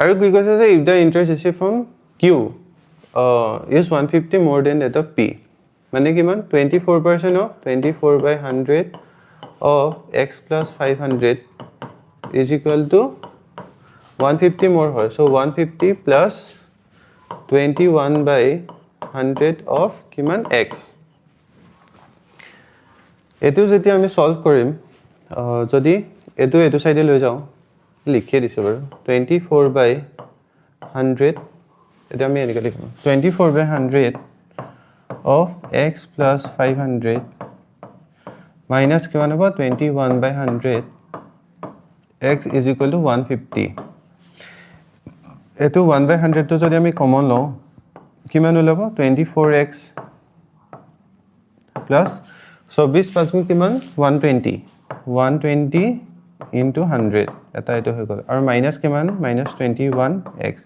আৰু কি কৈছে যে if the interest received from Q is 150 more than that of P, মানে কিমান 24% of 24 by 100 of X plus 500 is equal to 150 more hoy so 150 plus 21 by 100 of kiman X etu jeti ami solve korim jodi etu side loi jao likhe disu baru 24 by 100 eta ami enike likham 24 by 100 of X plus 500 minus kiman hobo 21 by 100 X is equal to 150 এইটো 1/100 টো যদি আমি কমন লওঁ কিমান ওলাব 24x প্লাস 24 5 গুণ কিমান 120 into 100 এটা এইটো হৈ গ'ল আৰু মাইনাস কিমান minus 21x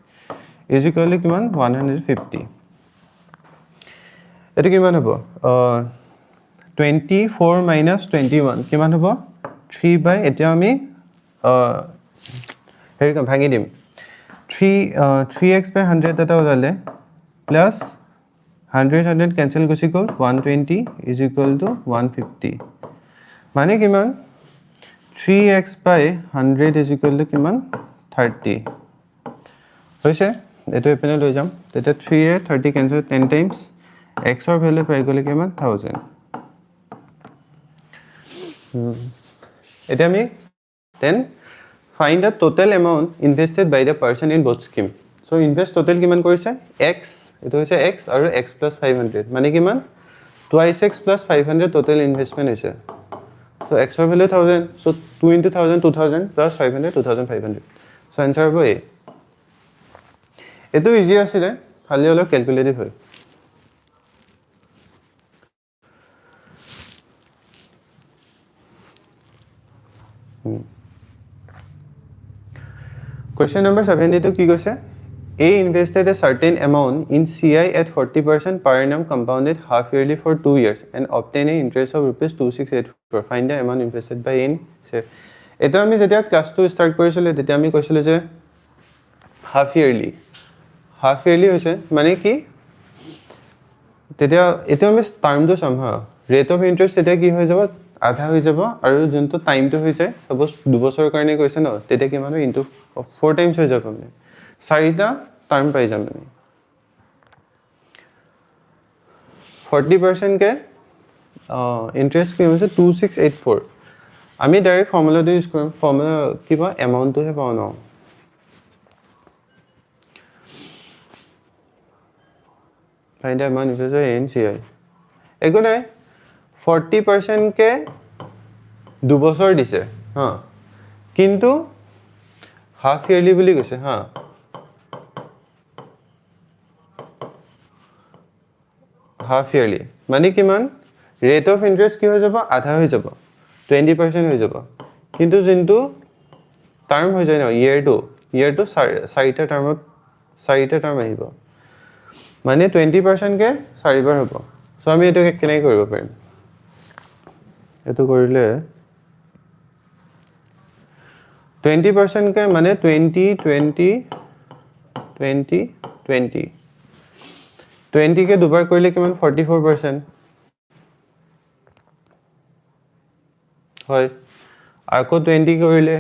is equal to কিমান 150 এটো কিমান হ'ব 24 minus 21 কিমান হ'ব 3 by এতিয়া আমি হেৰি ভাঙি দিম 3x by 100 এটা ওলালে প্লাস 100 cancel গুছি গ'ল 120 is equal to 150 মানে কিমান 3x by 100 is equal to কিমান 30 হৈছে এটো এপিনে লৈ যাম তেতিয়া 3 এ 30 cancel 10 times x or value পাই গলে কিমান 1000 এটা আমি then find the total amount invested by the person in both scheme so invest total কিমান কৰিছে x এটো হৈছে x আৰু x plus 500 মানে কিমান twice x plus 500 total investment হৈছে so x or value 1000 so 2 into 1000 2000 plus 500 2500 so answer হ'ব a এটো ইজি আছিল খালি অলপ ক্যালকুলেটিভ হয় Question number 72 কি কৈছে A invested a certain amount in CI at 40% per annum compounded half yearly for 2 years and obtained an interest of rupees 2684 find the amount invested by in say এটা আমি যেতিয়া ক্লাস 2 স্টার্ট কৰিছিল তেতিয়া আমি কৈছিল যে হাফ ইয়াৰলি হৈছে মানে কি তেতিয়া এটা আমি টাৰ্মটো সম্ভৱ ৰেট অফ ইন্টাৰেস্ট তেতিয়া কি হৈ যাব আধা হৈ যাব আৰু যোনটো টাইমটো হৈছে সপোজ 2 বছৰৰ কাৰণে কৈছে ন তেতিয়া কিমান ইনটু 4 টাইমছ হৈ যাব মানে চাৰিটা টাৰ্ম পাই যাম আমি 40% কে ইন্টাৰেস্ট কি হৈছে 2684 আমি ডাইৰেক্ট ফৰ্মুলাটো ইউজ কৰিম ফর্মুলা কিবা এমাউন্টটো হে পাও ন find the amount invested in CI একো নাই 40% কে 2 বছৰ দিছে হা কিন্তু হাফ ইয়ারলি বুলি কৈছে হা হাফ ইয়ারলি মানে কিমান রেট অফ ইন্টারেস্ট কি হৈ যাব আধা হৈ যাব 20% হৈ যাব কিন্তু যোনটো টার্ম হৈ যায় ন ইয়াৰ টু চাৰিটা টাৰ্ম আহিব মানে 20% কে চাৰিবাৰ হ'ব সো আমি এটো কেনে কৰিব পাৰিম এটো কৰিলে 20% কে মানে 20 কে দুবাৰ কৰিলে কিমান 44% হয় আকৌ 20 কৰিলে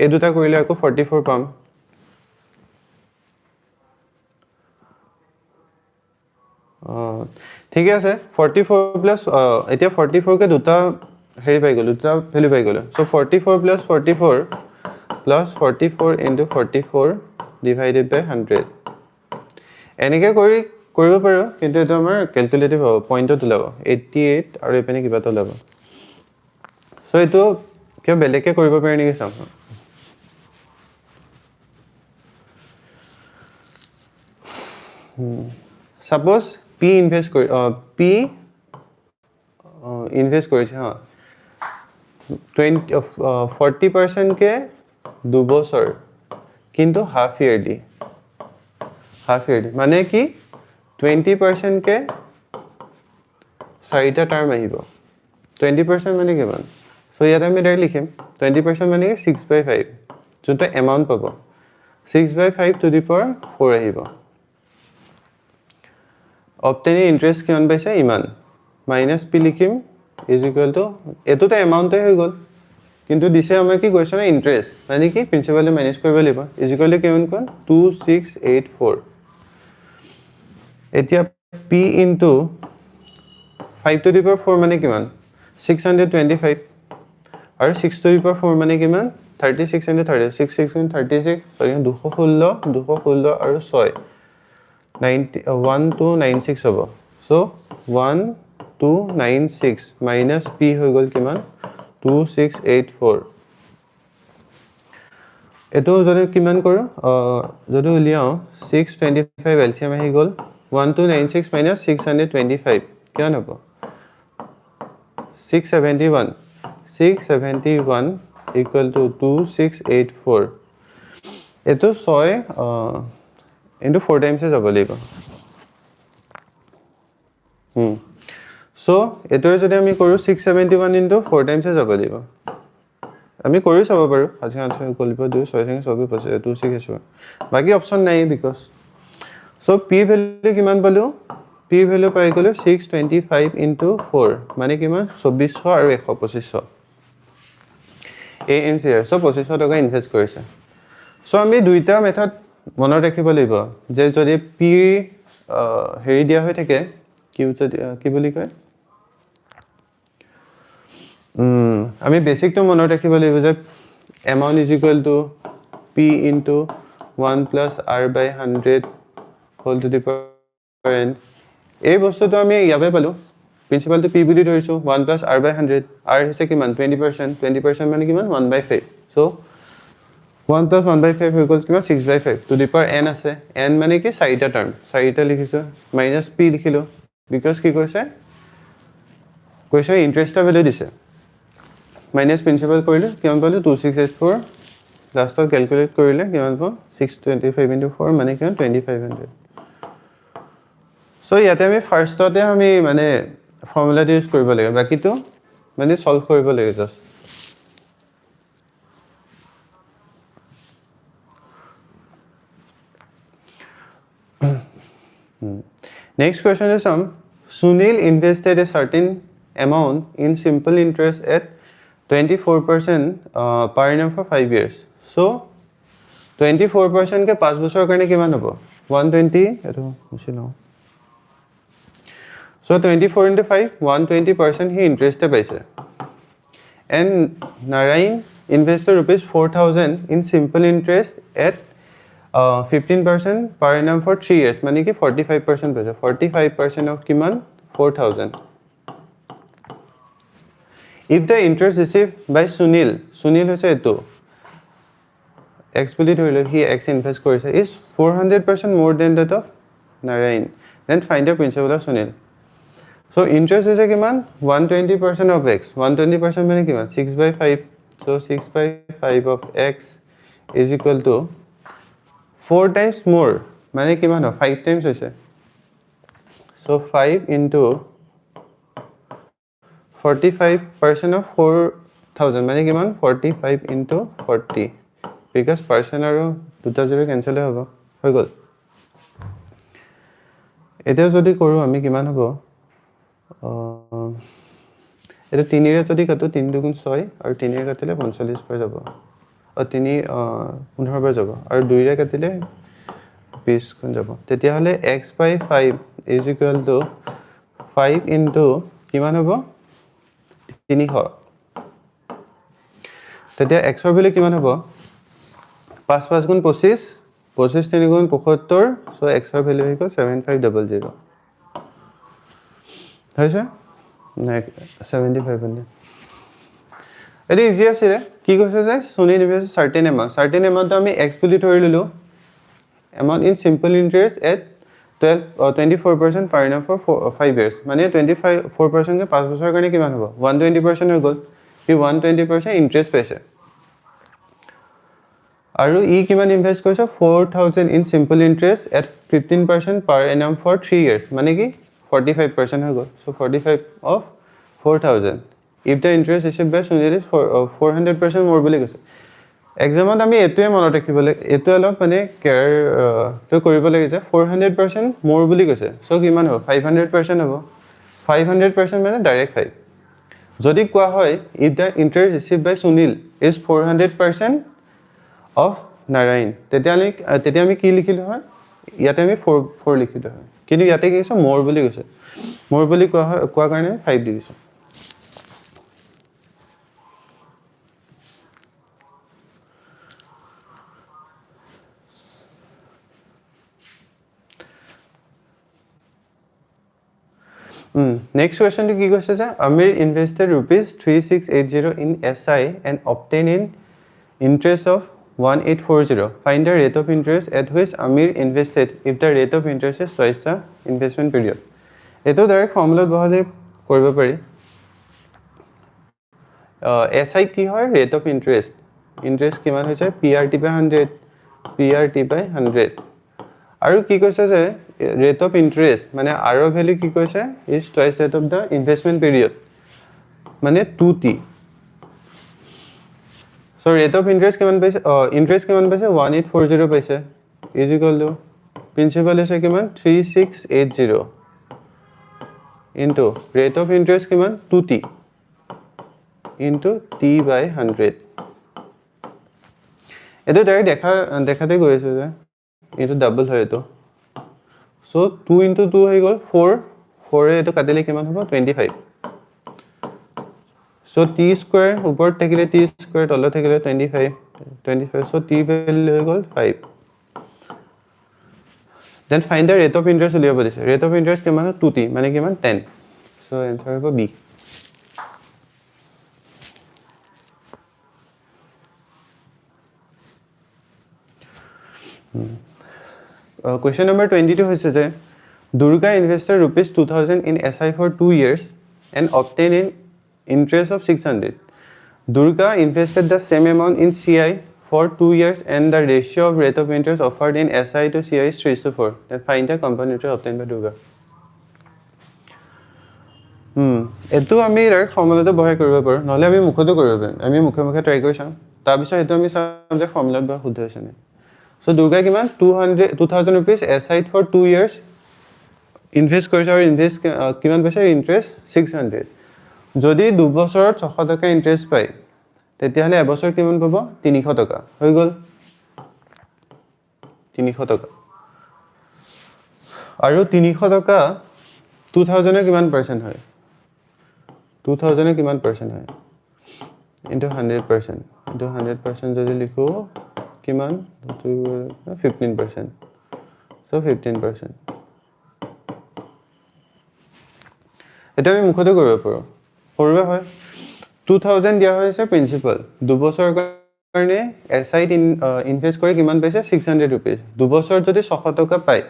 এই দুটা কৰিলে আকৌ 44 পাম ঠিক আছে 44 প্লাস এতিয়া 44 কে দুটা হেৰি পাই গলো দুটা ভ্যালু পাই গলো so 44 plus 44 plus 44 into 44 divided by 100 এনেকে কৰিব পাৰো কিন্তু এটা আমাৰ ক্যালকুলেটিভ হ'ব পইণ্টত ওলাব 88 আৰু এপিনে কিবা এটা ওলাব সো এটো কিয় বেলেগকে কৰিব পাৰি নেকি চাম suppose p invest কৰিছে হা 40% কে 2 বছৰ কিন্তু হাফ ইয়াৰলি মানে কি 20% কে চাৰিটা টাৰ্ম আহিব 20% মানে কিমান সো ইয়াত আমি ডাইৰেক্ট লিখিম 20% মানে 6/5 যোনটো এমাউন্ট পাব 6/5 to the power 4 আহিব obtaining interest কিমান পাইছে ইমান মাইনাস p লিখিম is equal to এটোতে এমাউন্টে হৈ গল কিন্তু দিছে আমাৰ কি কোৱেশ্চন ইন্টাৰেস্ট মানে কি প্ৰিন্সিপাল মাইনাস কৰিব লাগিব is equal to কিমান কোন 2684 এতিয়া p into 5 to the power 4 মানে কিমান 625 আৰু 6 to the power 4 মানে কিমান 36 into 36 6 into 36 সৰি 216 আৰু 6 1296 হ'ব so 1296 minus p হৈ গল কিমান 2684 এটো যদি কিমান কৰো যদি উলিয়াও 625 এলসিএম আহি গল 1296 minus 625 কিমান হ'ব 671 equal to 2684 এটো 6 into 4 times যাব লাগিব so এটো যদি আমি কৰো 671 into 4 times যাব লাগিব আমি কৰি চাব পাৰো আজি আনসাৰ কৰিব দিও 6 থেকে 24 26 বাকি অপচন নাই বিকজ so p ভ্যালু কিমান পালো p ভ্যালু পাই গলো 625 into 4 মানে কিমান 2400 আৰু 12500 ANCR so 2500 টকা ইনভেস্ট কৰিছে so আমি দুইটা মেথড মনত ৰাখিব লাগিব যে যদি p হেৰি দিয়া হৈ থাকে কি বুলি কয় আমি বেসিক তো মনত ৰাখিব লাগিব যে amount is equal to p into 1 plus r by 100 whole to the power n এই বস্তুটো আমি ইয়াবে পালো প্ৰিন্সিপাল তো p বুলি ধৰিছো 1 plus r by 100 r হৈছে কিমান 20% মানে কিমান 1 by 5 so 1 plus 1 by 5 equals কিমান 6 by 5 to the power n আছে n মানে কি চাৰিটা টাৰ্ম চাৰিটা লিখিছো minus p লিখিলো because কি কৈছে ইন্টাৰেস্টৰ ভ্যালু দিছে minus principal কৰিলে কিমান পালো 2684 লাষ্টত ক্যালকুলেট কৰিলে কিমান পাব 625 into 4 মানে কিমান 2500 সো ইয়াতে আমি ফাৰ্ষ্টতে আমি মানে ফৰ্মুলাটো ইউজ কৰিব লাগে বাকিটো মানে সলভ কৰিব লাগে just next question is Sunil invested a certain amount in simple interest at 24% per annum for 5 years. So 24% के 5 বছৰ কাৰণে কিমান হ'ব 120 এটো মুছি নাও So 24 into 5 120% he interest পাইছে and Narayan invested rupees 4000 in simple interest at 15% per annum for 3 years মানে কি 45% পাইছে 45% of কিমান 4000 if the interest received by Sunil হৈছে এটো x বুলি ধৰিলে he x invest কৰিছে is 400% more than that of Narayan then find the principal of Sunil so interest is কিমান 120% of x 120% মানে কিমান 6 by 5 so 6 by 5 of x is equal to 4 times more মানে কিমান 5 times হৈছে so 5 into 45% of 4000 মানে কিমান 45 into 40 because percent আৰু দুটা জিৰো ক্যান্সেল হ'ব হৈ গল এটা যদি কৰো আমি কিমান হ'ব এটা 3 ৰে যদি কাটো 3 দুগুণ 6 আৰু 3 ৰে কাটিলে 45 পাই যাব আৰু 3 15 পাই যাব আৰু 2 ৰে কাটিলে 20 গুণ যাব তেতিয়া হলে x by 5 is equal to 5 into কিমান হ'ব 300 তেতিয়া x ৰ ভ্যালু কিমান হ'ব 5 5 গুণ 25 25 3 গুণ 75 so x ৰ ভ্যালু হৈ গল 7500 হৈছে নাই 7500 এটি ইজি আছে কি কৈছে যে Sunil invested certain amount আমি x বুলি ধৰি ললো amount in simple interest at 24% per annum for 5 years মানে 24% কে 5 বছৰৰ কাৰণে কিমান হ'ব 120% হৈ গল কি 120% ইন্টাৰেস্ট পাইছে আৰু ই কিমান ইনভেস্ট কৰিছে 4000 in simple interest at 15% per annum for 3 years মানে কি 45% হৈ গল so 45 of 4000 if the interest received by Sunil is 400% more বুলি কৈছে এক্সামত আমি এটোৱে মনত ৰাখিব লাগে এটো অলপ মানে কেয়াৰ তো কৰিব লাগে যে 400% more বুলি কৈছে সো কিমান হ'ব 500% হ'ব 500% মানে ডাইৰেক্ট 5 যদি কোৱা হয় if the interest received by Sunil is 400% of Narayan তেতিয়া আমি কি লিখিলো হয় ইয়াতে আমি 4 লিখিলো হয় কিন্তু ইয়াতে কি কৈছে more বুলি কৈছে more বুলি কোৱা কাৰণে 5 দি দিছো Next question to ki question is Amir invested rupees 3680 in SI and obtained in interest of 1840. Find the rate of interest at which Amir invested if the rate of interest is twice the investment period. Eto direct formula bahale koribo pari. SI ki hoy rate of interest. Interest kiman hoise PRT by 100. PRT by 100. Aru ki koise je rate of interest mane R value ki koise is twice that of the investment period. Mane 2T. So rate of interest kiman paise interest kiman paise 1840 paise is equal to principal is kiman 3680 into rate of interest kiman 2T into T by 100. Eto direct dekhate goise je eto double hoy eto. So 2 into 2 hoy gol 4 4 e eto kadile kiman hobo 25. So T square upor thakile T square tolo thakile 25 so T value equal 5. Then find the rate of interest uliya bodise. Rate of interest kiman 2T mane kiman 10. So answer hobo B. Question number 22 hoise je Durga invested rupees 2000 in SI for 2 years and obtained an interest of 600. Durga invested the same amount in CI for 2 years and the ratio of rate of interest offered in SI to CI is 3:4. Then find the compound interest obtained by Durga. Etu ami direct formula to bohay koribo paru nole ami mukhoto koribo parim ami mukhe try kori sam tar bisor etu ami sam je formula ba shuddho hoise ne. So Durga kiman 2000 rupees SI for 2 years invest korise aru invest kiman paise interest 600. যদি 2 বছৰত 600 টকা ইন্টাৰেস্ট পায় তেতিয়া হলে এবছৰ কিমান পাব 300 টকা হৈ গল 300 টকা আৰু 300 টকা 2000 এ কিমান পার্সেন্ট হয় 2000 এ কিমান পার্সেন্ট হয় into 100% into 100% যদি লিখো কিমান 15% so 15% এটা আমি মুখতে কৰিব পাৰো করবে হয় 2000 দিয়া হয়েছে প্রিন্সিপাল 2 বছর কারণে এসআই ইনভেস্ট করে কিমান পাইছে 600 রুপিস 2 বছর যদি 600 টাকা পায়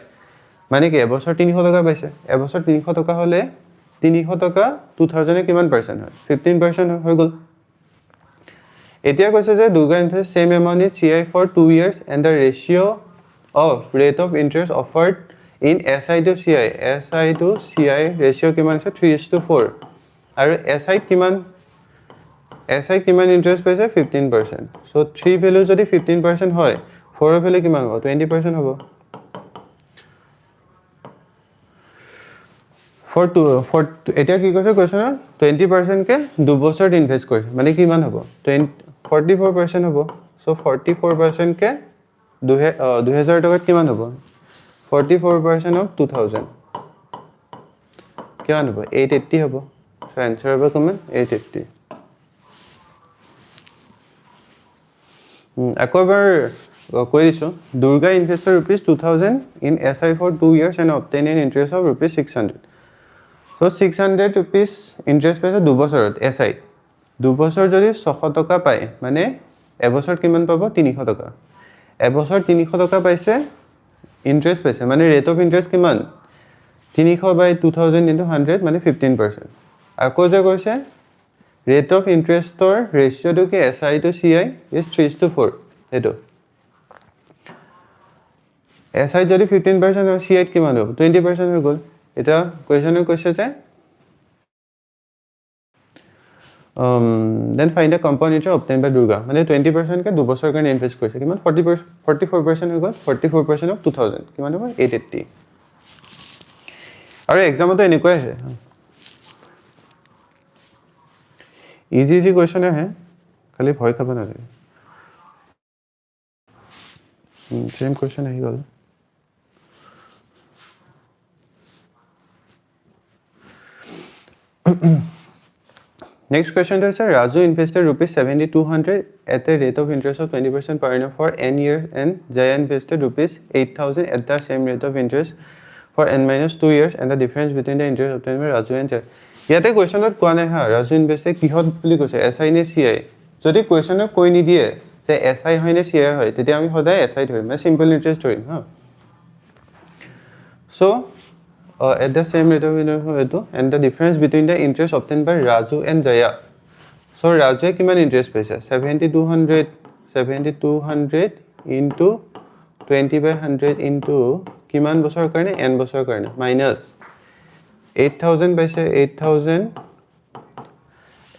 মানে কি এবছর 300 টাকা পাইছে এবছর 300 টাকা হলে 300 টাকা 2000 এ কিমান পার্সেন্ট হয় 15% হৈ গল এতিয়া কৈছে যে Durga invest same amount in CI for 2 years and the ratio of rate of interest offered in SI to CI ratio কিমান আছে 3:4 আৰু SI কিমান ইন্টারেস্ট পাইছে 15%. So 3 ভ্যালু যদি 15% হয় 4 ভ্যালু কিমান হ'ব 20% হ'ব. For এটা কি কৈছে কোৱেশ্চন 20% কে 2 বছৰত ইনভেস্ট কৰিছে মানে কিমান হ'ব 44% হ'ব. So 44% কে 2000 টকাত কিমান হ'ব 44% of 2000 কিমান হ'ব 880 হ'ব. So answer হবে কমন 880. একবার কই দিছো Durga invested rupees 2000 in SI for 2 years and obtained an interest of rupees 600. So 600 rupees interest পাইছে 2 বছৰত SI 2 বছৰ যদি 600 টকা পায় মানে এবছৰ কিমান পাব 300 টকা এবছৰ 300 টকা পাইছে ইন্টারেস্ট পাইছে মানে রেট অফ ইন্টারেস্ট কিমান 300 by 2000 into 100 মানে 15%. আকৌ যে কৈছে রেট অফ ইন্টাৰেস্টৰ ৰেশিওটো কি SI to CI is 3:4 এটো SI যদি 15% হয় CI কিমান হ'ব 20% হৈ গল এটা কোৱেশ্চনে কৈছে যে then find the compound interest obtained by Durga মানে 20% কে 2 বছৰ কাৰণে ইনভেস্ট কৰিছে কিমান 44% হৈ গল 44% of 2000 কিমান হ'ব 880 আৰু এক্সামটো এনেকৈ আছে इजी क्वेश्चन है खाली भय खाब ना सेम क्वेश्चन आही गल नेक्स्ट क्वेश्चन तो है Raju invested ₹7200 at a rate of interest of 20% per annum for n years and Jaya invested ₹8000 at the same rate of interest for n-2 years and the difference between the interest obtained by Raju and Jaya. ইয়াতে কোৱেশ্চনত কোৱা নাই হা ৰাজু ইনভেষ্টে কিহত বুলি কৈছে এসআই নে সিআই যদি কোৱেশ্চনে কৈ নি দিয়ে যে SI হয় নে CI হয় তেতিয়া আমি সদায় SI ধৰিম মানে সিম্পল ইন্টাৰেস্ট ধৰিম হা so at the same rate of interest and the difference between the interest obtained by Raju and Jaya so Raju কিমান ইন্টারেস্ট পাইছে 7200 into 20/100 into কিমান বছৰ কাৰণে n বছৰ কাৰণে minus 8000 পাইছে 8000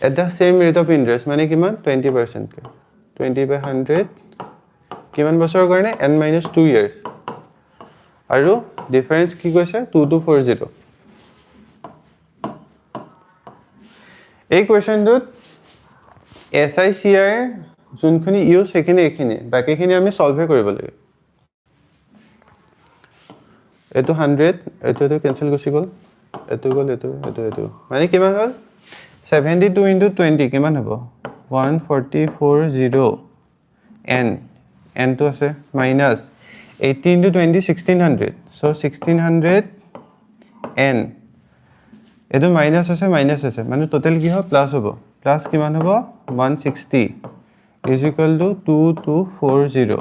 at the same rate of interest মানে কিমান 20% কে 20/100 কিমান বছৰ কাৰণে n minus 2 years আৰু ডিফাৰেন্স কি কৈছে 2240 এই কোৱেশ্চনটোত SICR যোনখিনি ইউজ সেইখিনি এখিনি বাকিখিনি আমি সলভে কৰিব লাগে এটো 100 এটো কেনসেল গুছি গল এটো গল এটো মানে কিমান হল 72 into 20 কিমান হ'ব 1440 n to আছে minus 80 into 20 1600 so 1600 n এটো মাইনাস আছে মানে টোটাল কি হ'ব প্লাস হ'ব প্লাস কিমান হ'ব 160 is equal to 2240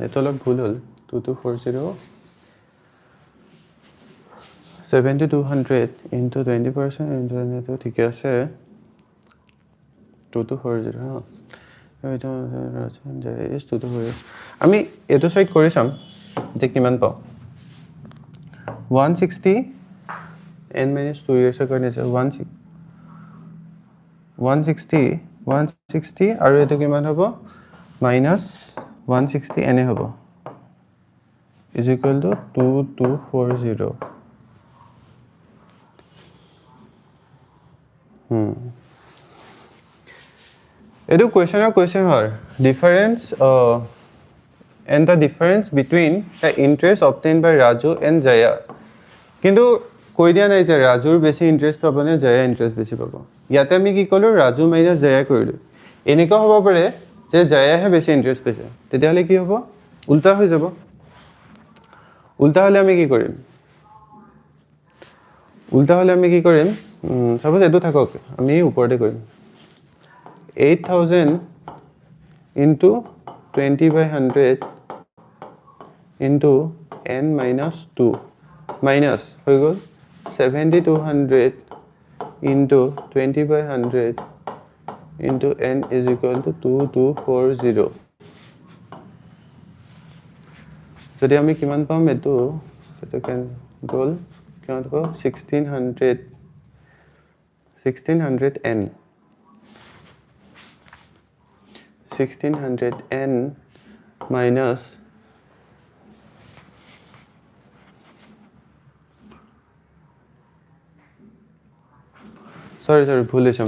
এটো অলপ ভুল হল 2240 7200 into 20% into এটো ঠিক আছে 2240 হা এটা is 2240 আমি এটো সাইড কৰি চাম যে কিমান পাও 160 n minus 2 years কাৰণে আছে 160 আৰু এটো কিমান হ'ব minus 160 n হ'ব is equal to 2240 এটো question হয় difference and the difference between the interest obtained by Raju and Jaya কিন্তু কৈ দিয়া নাই যে ৰাজুৰ বেছি ইন্টাৰেস্ট পাব নে জয়া ইন্টাৰেস্ট বেছি পাব ইয়াতে আমি কি কলো ৰাজু মাইনাস জয়া কৰিলো এনেকা হ'ব পাৰে যে জয়াহে বেছি ইন্টারেস্ট পাইছে তেতিয়া হলে কি হ'ব উল্টা হৈ যাব উল্টা হলে আমি কি কৰিম সাপোজ এটো থাকক আমি ওপৰতে কৰিম 8000 into 20/100 into n minus 2 minus হৈ গল 7200 into 20/100 into n is equal to 2240 যদি আমি কিমান পাম এটো কেন গল কিমান পাব 1600 n 1600 n minus sorry ভুল হৈছে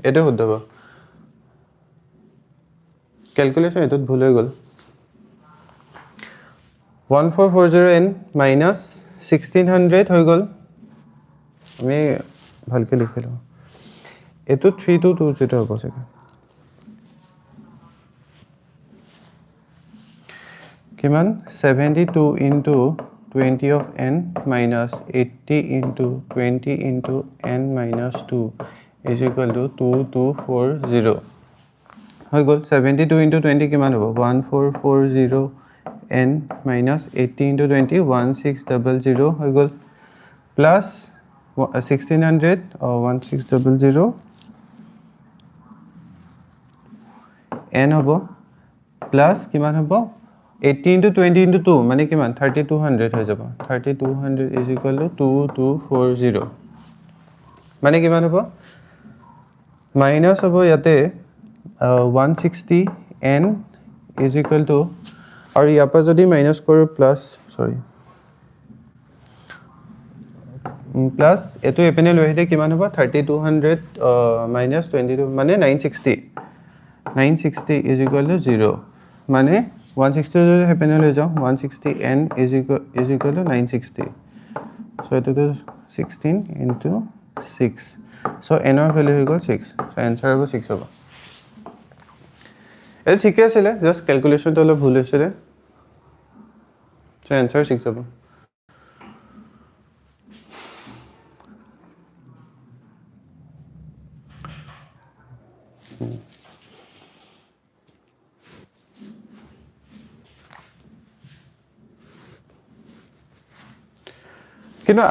এটা শুদ্ধ হ'ব ক্যালকুলেশন এটোত ভুল হৈ গল 1440 n minus 1600 হৈ গল আমি ভালকে লিখিলো এটো 3220 হ'ব চাগে কিমান 72 into 20 of n minus 80 into 20 into n minus 2 is equal to 2240 হৈ গল 72 into 20 কিমান হ'ব 1440 n minus 80 into 20 1600 হৈ গল plus 1600 1600 n হ'ব plus কিমান হ'ব 80 into 20 into 2 মানে কিমান 3200 হৈ যাব 3200 is equal to 2240 মানে কিমান হ'ব মাইনাস হ'ব ইয়াতে 160 n is equal to আৰু ইয়াৰ পৰা যদি মাইনাস কৰো প্লাস সৰি প্লাস এটো এপেনে লৈ আহিলে কিমান হ'ব 3200 minus 22 মানে 960 is equal to 0 মানে 160 যদি হেপেনে লৈ যাও 160 n is equal to 960 so এটো 16 into 6 so n ৰ ভ্যালু হৈ গল 6 so आंसर হ'ব 6 হ'ব এটো ঠিকে আছিল জাস্ট ক্যালকুলেশন তো অলপ ভুল হৈছিল so आंसर 6 হ'ব কিন্তু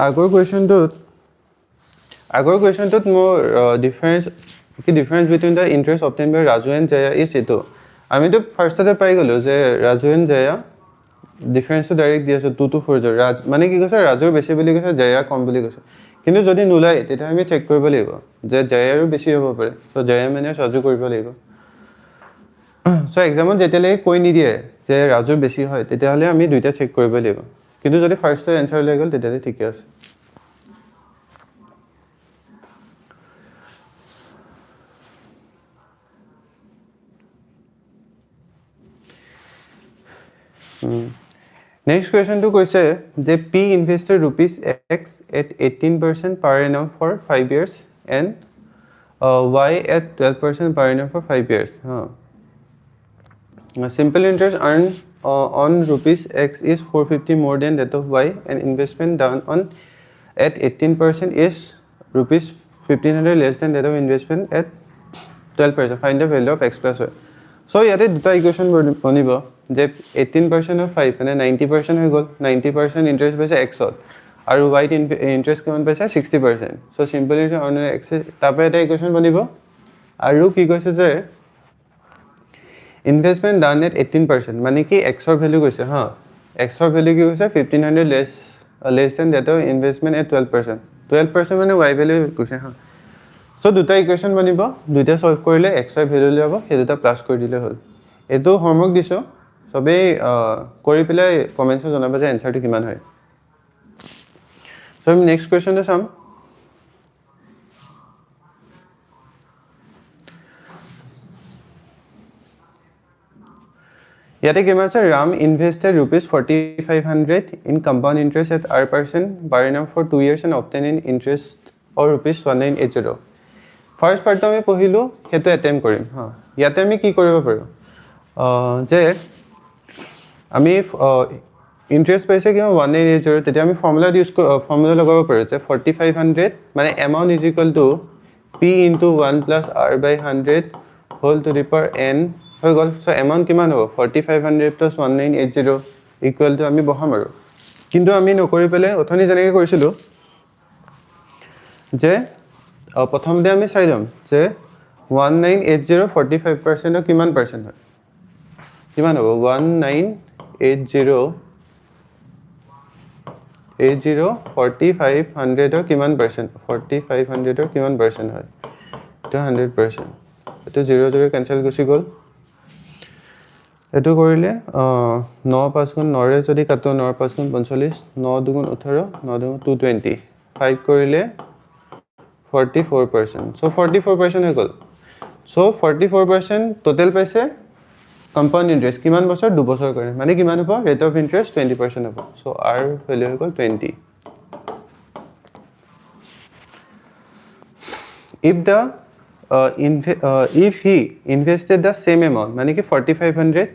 আগৰ কুৱেশ্যনটোত মোৰ difference between the interest obtained by Raju and Jaya is এইটো আমিতো ফাৰ্ষ্টতে পাই গ'লোঁ যে ৰাজু এণ্ড জয়া ডিফাৰেঞ্চটো ডাইৰেক্ট দি আছোঁ 2 to 4 মানে কি কৈছে ৰাজুৰ বেছি বুলি কৈছে জয়া কম বুলি কৈছে কিন্তু যদি নোলায় তেতিয়া আমি চেক কৰিব লাগিব যে জয়াৰো বেছি হ'ব পাৰে তো জয়া মানে ৰাজু কৰিব লাগিব চ' এক্সামত যেতিয়ালৈকে কৈ নিদিয়ে যে ৰাজুৰ বেছি হয় তেতিয়াহ'লে আমি দুইটা চেক কৰিব লাগিব কিন্তু যদি ফাৰ্ষ্টৰ এনচাৰ ওলাই গ'ল তেতিয়াহ'লে ঠিকে আছে নেক্সট কুৱেশ্যনটো কৈছে যে p invested rupees x at 18% per annum for 5 years and y at 12% per annum for 5 years. Simple interest earned on rupees x is 450 more than that of y, and investment done on at 18% is rupees 1500 less than that of investment at 12%. Find the value of x plus y. So ইয়াতে দুটা ইকুৱেশ্যন বনিব যে 18% of 5 মানে 90% হৈ গ'ল 90% ইণ্টাৰেষ্ট পাইছে এক্সত আৰু ৱাইট ইণ্টাৰেষ্ট কিমান পাইছে 60%. চ' চিম্পল ইণ্টাৰেষ্ট এক্স তাৰপৰা এটা ইকুৱেশ্যন বনিব আৰু কি কৈছে যে ইনভেষ্টমেণ্ট ডান এট 18% মানে কি এক্সৰ ভেলু কৈছে হা এক্সৰ ভেলু কি কৈছে 1500 less than date of investment at 12% মানে ৱাই ভেলু কৈছে হা চ' দুটা ইকুৱেশ্যন বনিব দুইটা চল্ভ কৰিলে এক্সৰ ভেলু উলিয়াব সেই দুটা প্লাছ কৰি দিলে হ'ল এইটো হোমৱৰ্ক দিছোঁ চবেই কৰি পেলাই কমেণ্টছত জনাব যে এনচাৰটো কিমান হয় চ' আমি নেক্সট কুৱেশ্যনটো চাম ইয়াতে কিমান আছে Ram invested rupees 4500 in compound interest at R% per annum for 2 years and obtain in interest or rupees 1980 first পাৰ্টটো আমি পঢ়িলোঁ সেইটো এটেম্প কৰিম হা ইয়াতে আমি কি কৰিব পাৰোঁ যে আমি ইণ্টাৰেষ্ট পাইছে কিমান 1980 তেতিয়া আমি ফৰ্মুলা লগাব পাৰোঁ যে 4500 মানে amount is equal to P into 1 plus R by 100 whole to the power N হৈ গ'ল চ' এমাউণ্ট কিমান হ'ব 4500 প্লাছ 1980 ইকুৱেল টু আমি বহাম আৰু কিন্তু আমি নকৰি পেলাই অথনি যেনেকৈ কৰিছিলোঁ যে প্ৰথমতে আমি চাই ল'ম যে 1980 45% কিমান পাৰ্চেণ্ট হয় কিমান হ'ব 1980 4500 কিমান পাৰ্চেণ্ট 4500 কিমান পাৰ্চেণ্ট হয় এইটো 100% এইটো 0 কেঞ্চেল গুচি গ'ল এইটো কৰিলে 9 5 গুণ 9ৰে যদি কাটো 9 5 গুণ 45 9 2 18 9 2 220 5 কৰিলে 44% চ' 44% হৈ গ'ল চ' 44% টোটেল পাইছে কম্পাউণ্ড ইণ্টাৰেষ্ট কিমান বছৰ 2 বছৰ কাৰণে মানে কিমান হ'ব ৰেট অফ ইণ্টাৰেষ্ট 20% হ'ব চ' আৰ ভেলু হৈ গ'ল 20 if he invested the same amount মানে কি 4500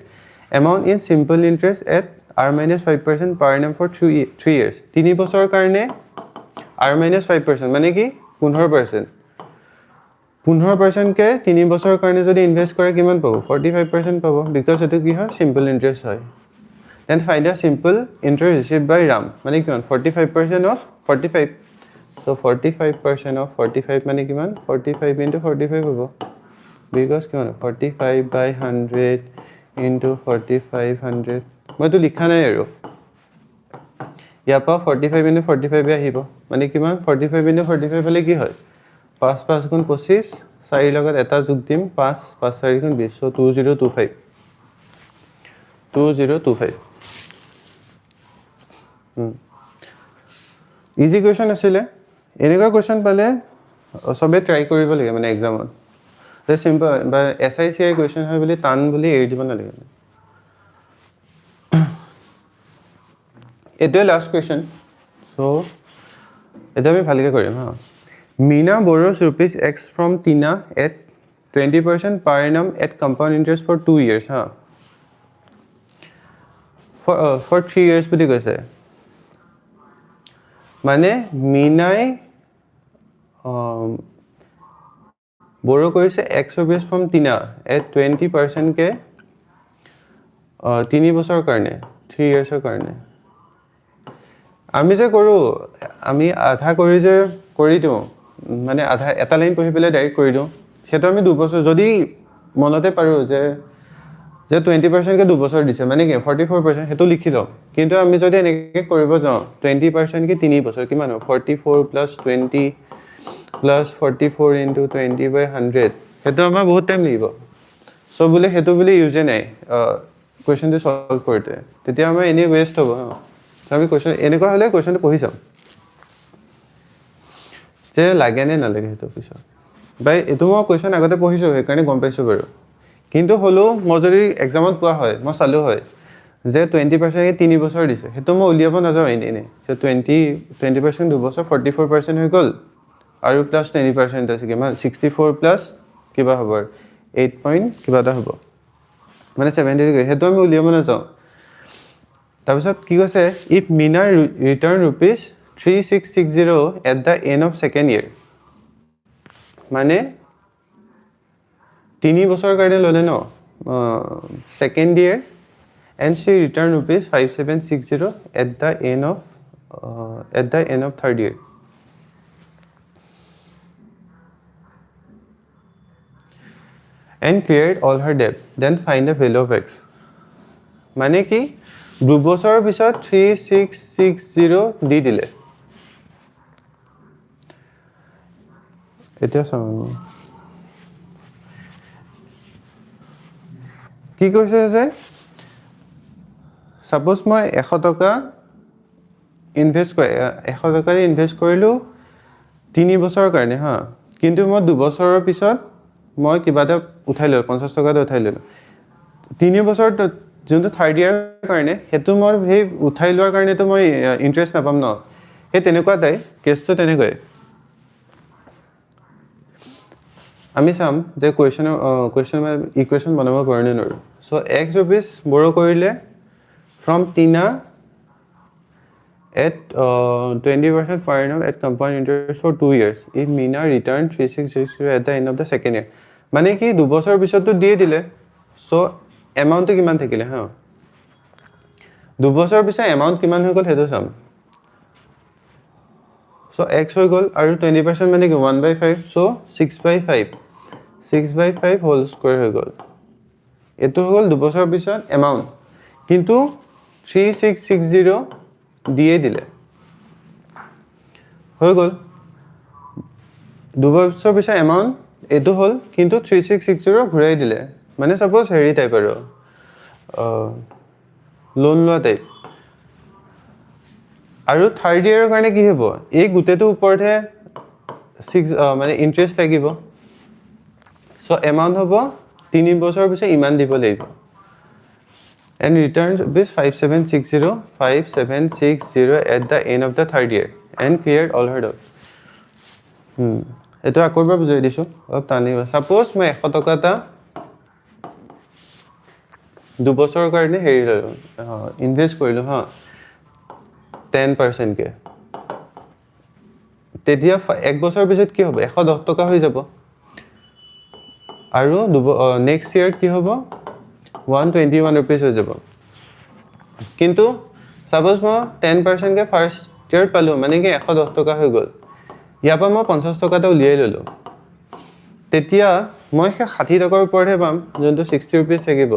amount in simple interest at R-5% per annum for 3 years 3 বছৰৰ কাৰণে R-5% মানে কি 15% 15% কে 3 বছৰৰ কাৰণে যদি ইনভেষ্ট কৰে কিমান পাব 45% পাব বিকজ এটো কি হয় সিম্পল ইন্টাৰেষ্ট হয় then find a simple interest received by Ram মানে কিমান 45% অফ 45 so 45% of 45 মানে কিমান 45 into 45 হ'ব বিকজ কিমান 45 by 100 into 4500 মইতো লিখা নাই আৰু ইয়াৰ পৰা 45 into 45 আহিব মানে কিমান 45 into 45 হলে কি হয় 5 5 গুণ 25 4 লগত এটা যোগ দিম 5 5 4 গুণ 20 so 2025 ইজি কুৱেশ্যন আছিলে এনেকুৱা কুৱেশ্যন পালে সবে ট্ৰাই কৰিব লাগে মানে এক্সামত যে সিম্পল বা SICI কুৱেশ্যন হয় বুলি টান বুলি এৰি দিব নালাগে এটোৱে লাষ্ট কুৱেশ্যন সো এটা আমি ভালকৈ কৰিম হা Meena borrows rupees X from Tina at 20% per annum at compound interest for 2 years huh? For 3 years বুলি কৈছে মানে মিনাই borrow কৰিছে x rupees from tina at 20% কে 3 বছৰৰ কাৰণে 3 years ৰ কাৰণে আমি যে কৰো আমি আধা কৰি যে কৰি দিও মানে আধা এটা লাইন পঢ়ি পেলাই ডাইৰেক্ট কৰি দিও সেটো আমি 2 বছৰ যদি মনতে পাৰো যে 20% কে 2 বছৰ দিছে মানে কি 44% হেতু লিখি দাও কিন্তু আমি যদি এনেকে কৰিব যাও 20% কে 3 বছৰ কিমান 44 plus 20 plus 44 into 20 by 100 হেতু আমাৰ বহুত টাইম লাগিব সো বুলে হেতু বুলে ইউজে নাই কোৱেশ্চনটো সলভ কৰতে তেতিয়া আমাৰ এনে ওয়েস্ট হ'ব আমি কোৱেশ্চন এনেকুৱা হলে কোৱেশ্চনটো পঢ়ি যাম যে লাগে নে নালাগে হেতু পিছত বাই এটো মই কোৱেশ্চন আগতে পঢ়িছো সেই কাৰণে গম পাইছো বাৰু কিন্তু হলো মই যদি এক্সামত পোৱা হয় মই চালু হয় যে 20% কে 3 বছৰ দিছে হেতু মই উলিয়াব নাযাও এনে যে 20% 2 বছৰ 44% হৈ গল আৰু প্লাস 20% আছে কিমান 64 প্লাস কিবা হ'ব 8 পইণ্ট কিবা এটা হ'ব মানে 70 হেতু আমি উলিয়াব নাযাও তাৰপিছত কি কৈছে if Mina return rupees 3660 at the end of second year মানে 3 বছৰ কাৰণে ললে ন second year and she returned rupees 5760 at the end of third year and cleared all her debt then find the value of x মানে কি 2 বছৰৰ পিছত 3660 দি দিলে এতিয়া চাও কি কৈছে যে সাপোজ মই 100 টকা ইনভেস্ট কৰি 100 টকা ইনভেস্ট কৰিলো 3 বছৰৰ কাৰণে হা কিন্তু মই 2 বছৰৰ পিছত মই কিবা এটা উঠাই ললো 50 টকা উঠাই ললো 3 বছৰ যোনটো থাৰ্ড ইয়াৰ কাৰণে হেতু মই সেই উঠাই লোৱাৰ কাৰণে তো মই ইন্টাৰেষ্ট নাপাম ন হে তেনেকুৱা তাই কেছটো তেনেকৈ আমি চাম যে কোৱেশ্চন ইকুৱেশ্যন বনাব পাৰনে নৰো সো x rupees borrow কৰিলে from tina at 20% per annum at compound interest for 2 years if Mina returned 3660 at the end of the second year মানে কি 2 বছৰ পিছত তো দিয়ে দিলে সো এমাউন্ট কিমান থাকিলে হা 2 বছৰ পিছত এমাউন্ট কিমান হৈ গল হেতু চাম সো x হৈ গল আৰু 20% মানে কি 1/5 সো 6/5 6/5 হোল স্কয়াৰ হৈ গল এটো হল 2 বছৰ পিছত এমাউন্ট কিন্তু 3660 দিয়ে দিলে হৈ গল 2 বছৰ পিছত এমাউন্ট এটো হল কিন্তু 3660 ঘূৰাই দিলে মানে সাপোজ হেৰি টাইপ আৰু লোন লোৱা টাইপ আৰু থাৰ্ড ইয়াৰৰ কাৰণে কি হ'ব এই গুটেটো ওপৰতে 6 মানে ইন্টাৰেষ্ট লাগিব সো এমাউন্ট হ'ব 3 বছৰ পিছত ইমান দিব লাগিব and returns rupees 5760 at the end of the third year and cleared all her debts এটো আকৰবাৰ বুজাই দিছো অলপ টানি সাপোজ মই 100 টকা টা 2 বছৰৰ কাৰণে হেৰি ললো ইনভেস্ট কৰিলো হা 10% কে তেতিয়া 1 বছৰ পিছত কি হ'ব 110 টকা হৈ যাব আৰু নেক্সট ইয়াৰ কি হ'ব 121 rupees হৈ যাব কিন্তু সাপোজ মই 10% কে ফাৰ্স্ট ইয়াৰ পালো মানে কি 110 টকা হৈ গল ইয়াপা মই 50 টকাটা উলিয়াই ললো তেতিয়া মই 60 টকাৰ ওপৰহে পাম যোনটো 60 rupees থাকিব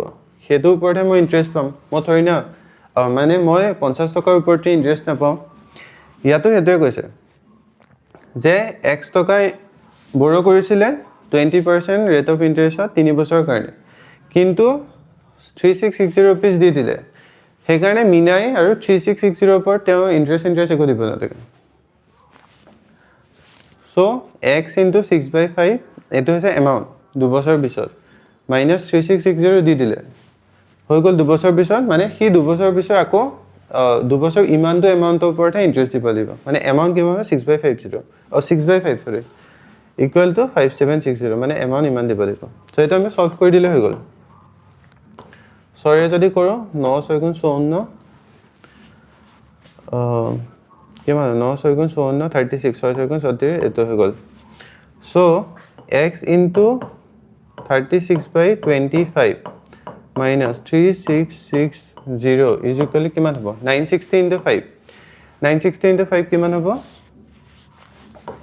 হেতু ওপৰহে মই ইন্টাৰেষ্ট পাম মই থৰি না মানে মই 50 টকাৰ ওপৰতে ইন্টাৰেষ্ট নাপাম ইয়াতো হেতুৱে কৈছে যে x টকা borrow কৰিছিলে 20% rate of interest 3 বছৰৰ কাৰণে কিন্তু 3660 rupees দি দিলে সেই কাৰণে মিনাই আৰু 3660 ওপৰ তেওঁ ইন্টাৰেষ্ট একো দিব নাথাকে সো x into 6/5 এটো হৈছে এমাউন্ট 2 বছৰ পিছত minus 3660 দি দিলে হৈ গল 2 বছৰ পিছত মানে কি 2 বছৰ পিছত আকৌ 2 বছৰ ইমানটো এমাউন্টৰ ওপৰতে ইন্টাৰেষ্ট দিব লাগিব মানে এমাউন্ট কিমান হবে 6/50 6/5 সৰি equal to 5760 মানে এমাউন্ট ইমান দিব লাগিব সো এটা আমি সলভ কৰি দিলে হৈ গল সৰি যদি কৰো 9 6 গুণ 54 কিমান 9 6 গুণ 54 36 6 গুণ 34 এটো হৈ গল so x into 36/25 minus 3660 is equal to কিমান হ'ব 960 into 5 960 into 5 কিমান হ'ব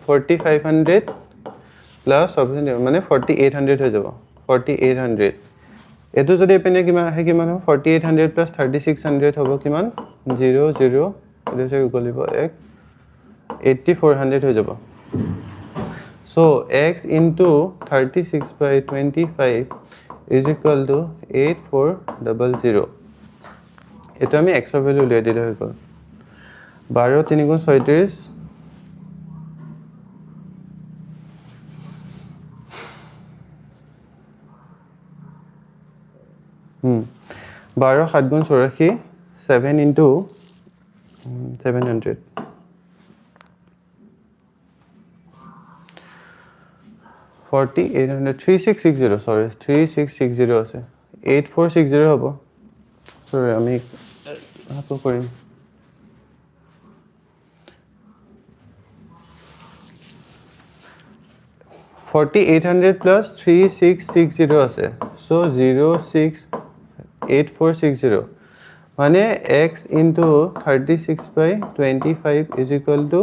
4500 plus মানে 4800 হৈ যাব 4800 এটো যদি এপিনে কিমান আহে কিমান হ'ব 4800 plus 3600 হ'ব কিমান 00 এটো সে গলিব 8400 হৈ যাব so x into 36/25 is equal to 8400 এটো আমি x এর ভ্যালু উলিয়াই দিলে হৈ গল 12 3 গুণ 36 12 7 গুণ 84 7 into 700 4800 3660 sorry 3660 আছে 8460 হ'ব sorry আমি হাতো কৰিম 4800 plus 3660 আছে so 068460 মানে x into 36/25 is equal to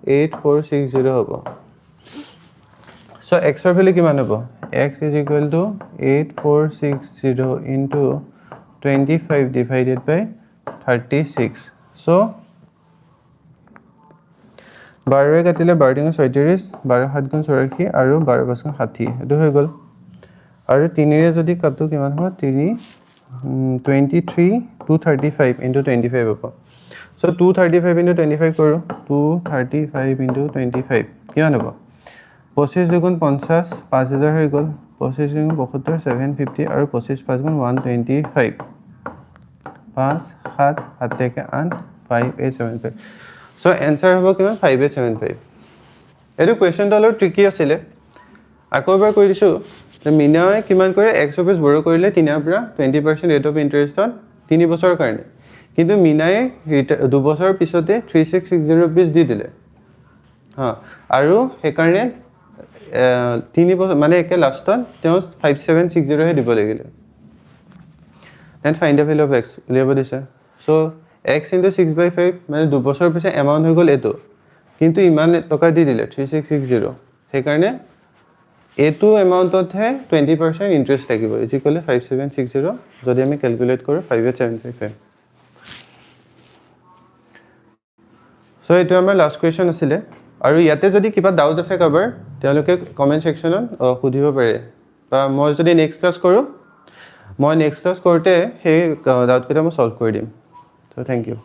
8460 হ'ব so x এর ভ্যালু কিমান হ'ব x is equal to 8460 into 25 divided by 36 so 12 এ কাটিলে 12 গুণ 36 12 7 গুণ 84 আৰু 12 5 গুণ 60 এটো হৈ গল আৰু 3 ৰে যদি কাটো কিমান হ'ব 3 23 235 into 25 হ'ব so 235 into 25 কৰো 235 into 25 কিমান হ'ব 25 গুণ 50 5000 হৈ গল 25 গুণ 72 750 আৰু 25 5 গুণ 125 5 7 7 থেকে 8 5875 so answer হ'ব কিমান 5875 এটো কোৱেশ্চনটো অলপ ট্ৰিকি আছিল আকৌবাৰ কৈ দিছো যে মিনাই কিমান কৰে x অফিস বড় কৰিলে 3 ৰ পৰা 20% ৰেট অফ ইন্টাৰেষ্টত 3 বছৰৰ কাৰণে কিন্তু মিনাই 2 বছৰৰ পিছতে 3660 रुपीस দি দিলে আৰু সেই কাৰণে 3 বছৰ মানে একে লাষ্টত তেওঁ 5760 হে দিব লাগিলে then find the value of x উলিয়াব দিছে so x into 6/5 মানে 2 বছৰৰ পিছে এমাউন্ট হৈ গল এটো কিন্তু ইমান টকা দি দিলে 3660 সেই কাৰণে এটো এমাউন্টত হে 20% ইন্টাৰেস্ট লাগিব ইজ ইকুয়াল 5760 যদি আমি ক্যালকুলেট কৰো 5875 সো এটো আমাৰ লাস্ট কোৱেশ্চন আছিল আৰু ইয়াতে যদি কিবা ডাউট আছে কভাৰ তেওঁলোকে কমেন্ট সেকশনত সুধিব পাৰে বা মই যদি নেক্সট ক্লাস কৰো মই নেক্সট ক্লাস কৰতে সেই ডাউট কেটা মই সলভ কৰি দিম সো থ্যাংক ইউ